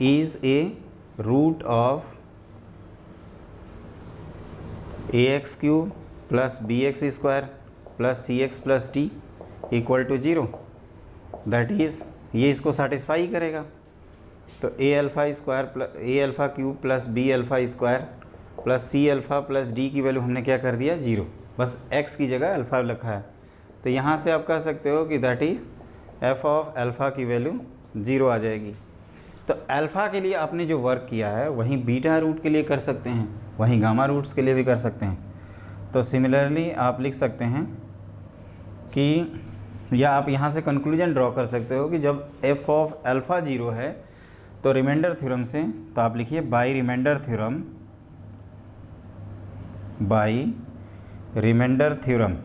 is a root of a x cube plus b x square plus c x plus d equal to 0, that is ये इसको सेटिस्फाई करेगा। तो a alpha square plus a alpha cube plus b alpha square plus c alpha plus d की वैल्यू हमने क्या कर दिया 0, बस एक्स की जगह अल्फ़ा लिखा है। तो यहाँ से आप कह सकते हो कि that is F of alpha की वैल्यू 0 आ जाएगी। तो अल्फ़ा के लिए आपने जो वर्क किया है वहीं बीटा रूट के लिए कर सकते हैं, वहीं गामा रूट्स के लिए भी कर सकते हैं। तो सिमिलरली आप लिख सकते हैं कि, या आप यहाँ से कंक्लूजन ड्रॉ कर सकते हो कि जब एफ ऑफ अल्फ़ा 0 है तो रिमाइंडर थ्योरम से, तो आप लिखिए by remainder theorem, by remainder theorem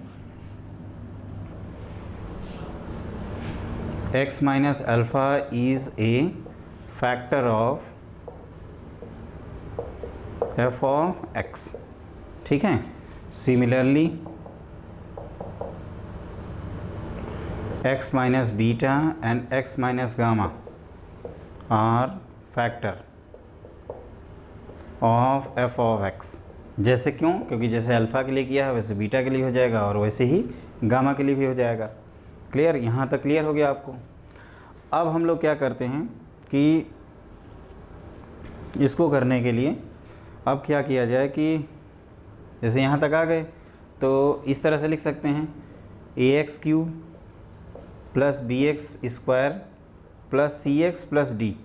x minus alpha is a factor of f of x, ठीक है। Similarly x minus beta and x minus gamma are factor of f of x. जैसे क्यों, क्योंकि जैसे अल्फ़ा के लिए किया है वैसे बीटा के लिए हो जाएगा और वैसे ही गामा के लिए भी हो जाएगा। क्लियर, यहाँ तक क्लियर हो गया आपको। अब हम लोग क्या करते हैं कि इसको करने के लिए अब क्या किया जाए कि जैसे यहाँ तक आ गए तो इस तरह से लिख सकते हैं a x cube plus b x square plus c x plus d,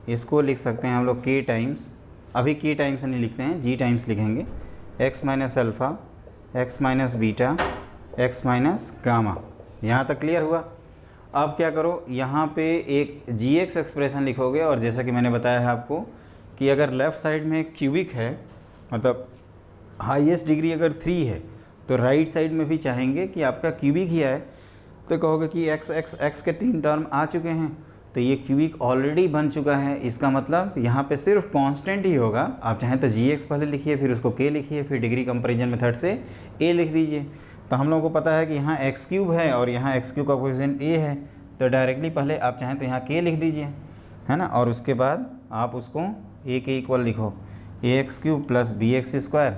इसको लिख सकते हैं हम लोग के टाइम्स, अभी के टाइम्स नहीं लिखते हैं, जी टाइम्स लिखेंगे, x minus alpha x minus beta x minus gamma. यहाँ तक क्लियर हुआ। अब क्या करो, यहाँ पे एक जी एक्स एक्सप्रेशन लिखोगे, और जैसा कि मैंने बताया है आपको कि अगर लेफ़्ट साइड में क्यूबिक है, मतलब हाईएस्ट डिग्री अगर 3 है, तो राइट साइड में भी चाहेंगे कि आपका क्यूबिक ही आए, तो कहोगे कि एक्स एक्स एक्स के 3 टर्म आ चुके हैं, तो ये क्यूबिक ऑलरेडी बन चुका है। इसका मतलब यहाँ पे सिर्फ कांस्टेंट ही होगा। आप चाहें तो जी एक्स पहले लिखिए, फिर उसको के लिखिए, फिर डिग्री कंपैरिजन मेथड से ए लिख दीजिए। तो हम लोगों को पता है कि यहाँ एक्स क्यूब है और यहाँ एक्स क्यूब का कोएफिशिएंट ए है, तो डायरेक्टली पहले आप चाहें तो यहाँ के लिख दीजिए, है ना, और उसके बाद आप उसको ए के इक्वल लिखो, a x cube plus b x square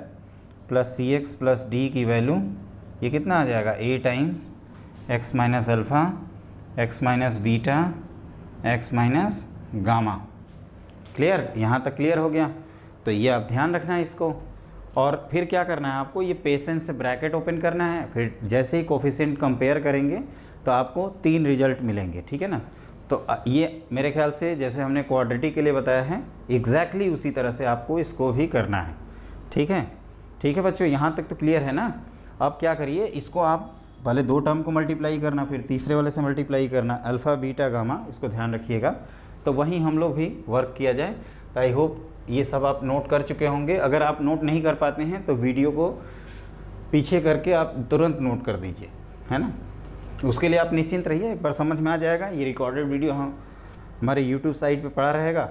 plus c x plus d की वैल्यू ये कितना आ जाएगा, a times x minus alpha x minus beta x minus gamma. Clear, यहाँ तक क्लियर हो गया। तो ये आप ध्यान रखना है इसको। और फिर क्या करना है आपको, ये पेशेंस से ब्रैकेट ओपन करना है, फिर जैसे ही कोफिशिएंट कंपेयर करेंगे तो आपको 3 रिजल्ट मिलेंगे, ठीक है ना। तो ये मेरे ख्याल से जैसे हमने क्वाड्रेटिक के लिए बताया है एग्जैक्टली उसी तरह से आपको इसको भी करना है। ठीक है, ठीक है बच्चों, यहाँ तक तो क्लियर है ना। अब क्या करिए, इसको आप पहले 2 टर्म को मल्टीप्लाई करना, फिर तीसरे वाले से मल्टीप्लाई करना, अल्फ़ा बीटा गामा, इसको ध्यान रखिएगा। तो वहीं हम लोग भी वर्क किया जाए। तो आई होप ये सब आप नोट कर चुके होंगे। अगर आप नोट नहीं कर पाते हैं तो वीडियो को पीछे करके आप तुरंत नोट कर दीजिए, है ना। उसके लिए आप निश्चिंत रहिए, एक बार समझ में आ जाएगा। ये रिकॉर्डेड वीडियो हमारे यूट्यूब साइट पे पड़ा रहेगा,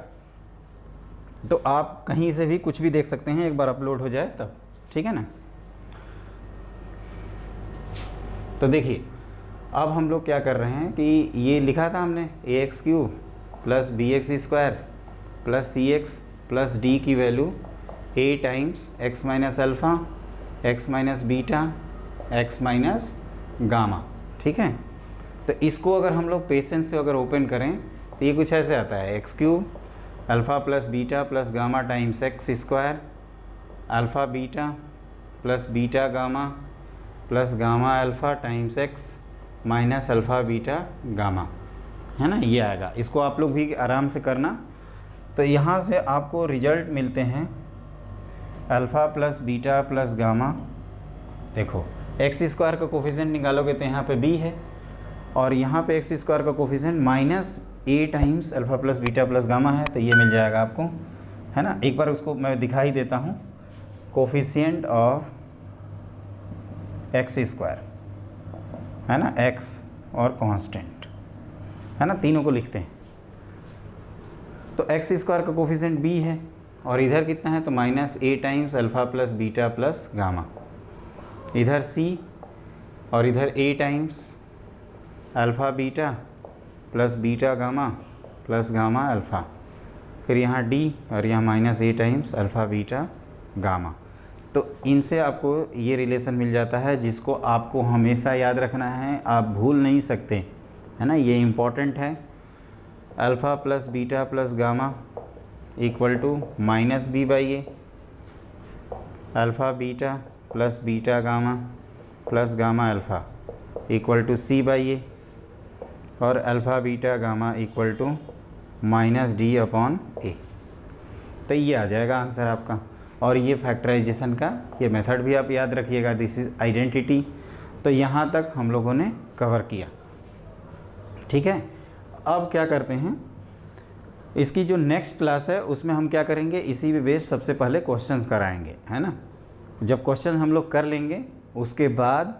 तो आप कहीं से भी कुछ भी देख सकते हैं, एक बार अपलोड हो जाए तब। ठीक है ना। तो देखिए अब हम लोग क्या कर रहे हैं कि ये लिखा था हमने ax³ + bx² + cx + d की value a times x - alpha x - beta x - gamma. ठीक है, तो इसको अगर हम लोग पेशेंस से अगर ओपन करें तो ये कुछ ऐसे आता है x³ alpha + beta + gamma times x² alpha beta + beta gamma + gamma alpha times x - alpha beta gamma, है ना। ये आएगा, इसको आप लोग भी आराम से करना। तो यहाँ से आपको रिजल्ट मिलते हैं अल्फ़ा + बीटा + गामा। देखो x² का कोफिशिएंट निकालोगे तो यहाँ पे b है, और यहाँ पे x² का coefficient -a times alpha + beta + gamma है, तो ये मिल जाएगा आपको, है ना। एक बार उसको मैं दिखा ही देता हूँ, कोफिशिएंट ऑफ x², है ना, x और कांस्टेंट, है ना, तीनों को लिखते हैं। तो x² का कोफिशिएंट b है, और इधर कितना है तो -a times alpha + beta + gamma, इधर c और इधर a times alpha beta + beta gamma + gamma alpha, फिर यहाँ d और यहाँ -a times alpha beta gamma. तो इनसे आपको ये रिलेशन मिल जाता है जिसको आपको हमेशा याद रखना है, आप भूल नहीं सकते, है ना। ये इम्पॉर्टेंट है। Alpha + beta + gamma = -b/a, alpha beta + beta gamma + gamma alpha = c/a, और अल्फ़ा बीटा गामा = -d/a। तो ये आ जाएगा आंसर आपका। और ये फैक्टराइजेशन का ये मेथड भी आप याद रखिएगा, दिस इज़ आइडेंटिटी। तो यहाँ तक हम लोगों ने कवर किया। ठीक है, अब क्या करते हैं, इसकी जो नेक्स्ट क्लास है उसमें हम क्या करेंगे, इसी पे बेस सबसे पहले क्वेश्चंस कराएंगे, है ना। जब क्वेश्चन हम लोग कर लेंगे उसके बाद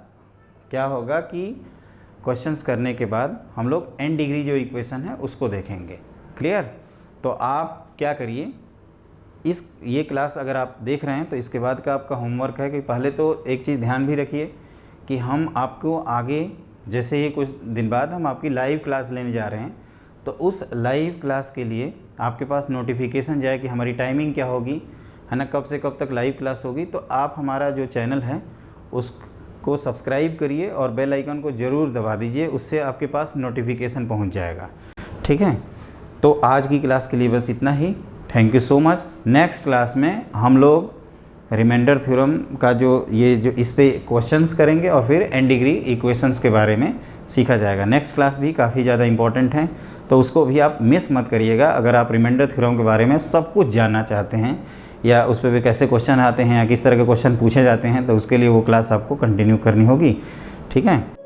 क्या होगा कि क्वेश्चंस करने के बाद हम लोग n डिग्री जो इक्वेशन है उसको देखेंगे। क्लियर। तो आप क्या करिए, ये क्लास अगर आप देख रहे हैं तो इसके बाद का आपका होमवर्क है कि पहले तो एक चीज़ ध्यान भी रखिए कि हम आपको आगे, जैसे ये कुछ दिन बाद हम आपकी लाइव क्लास लेने जा रहे हैं, तो उस लाइव क्लास के लिए आपके पास नोटिफिकेशन जाए कि हमारी टाइमिंग क्या होगी, है ना, कब से कब तक लाइव क्लास होगी। तो आप हमारा जो चैनल है उसको सब्सक्राइब करिए और बेल आइकन को ज़रूर दबा दीजिए, उससे आपके पास नोटिफिकेशन पहुंच जाएगा। ठीक है, तो आज की क्लास के लिए बस इतना ही। Thank you so much. Next class में हम लोग रिमाइंडर थ्योरम का जो इस पे क्वेश्चंस करेंगे और फिर n डिग्री इक्वेशंस के बारे में सीखा जाएगा। नेक्स्ट क्लास भी काफ़ी ज़्यादा इंपॉर्टेंट है, तो उसको भी आप मिस मत करिएगा। अगर आप रिमाइंडर थ्योरम के बारे में सब कुछ जानना चाहते हैं, या उस पर भी कैसे क्वेश्चन आते हैं या किस तरह के क्वेश्चन पूछे जाते हैं, तो उसके लिए वो क्लास आपको कंटिन्यू करनी होगी। ठीक है।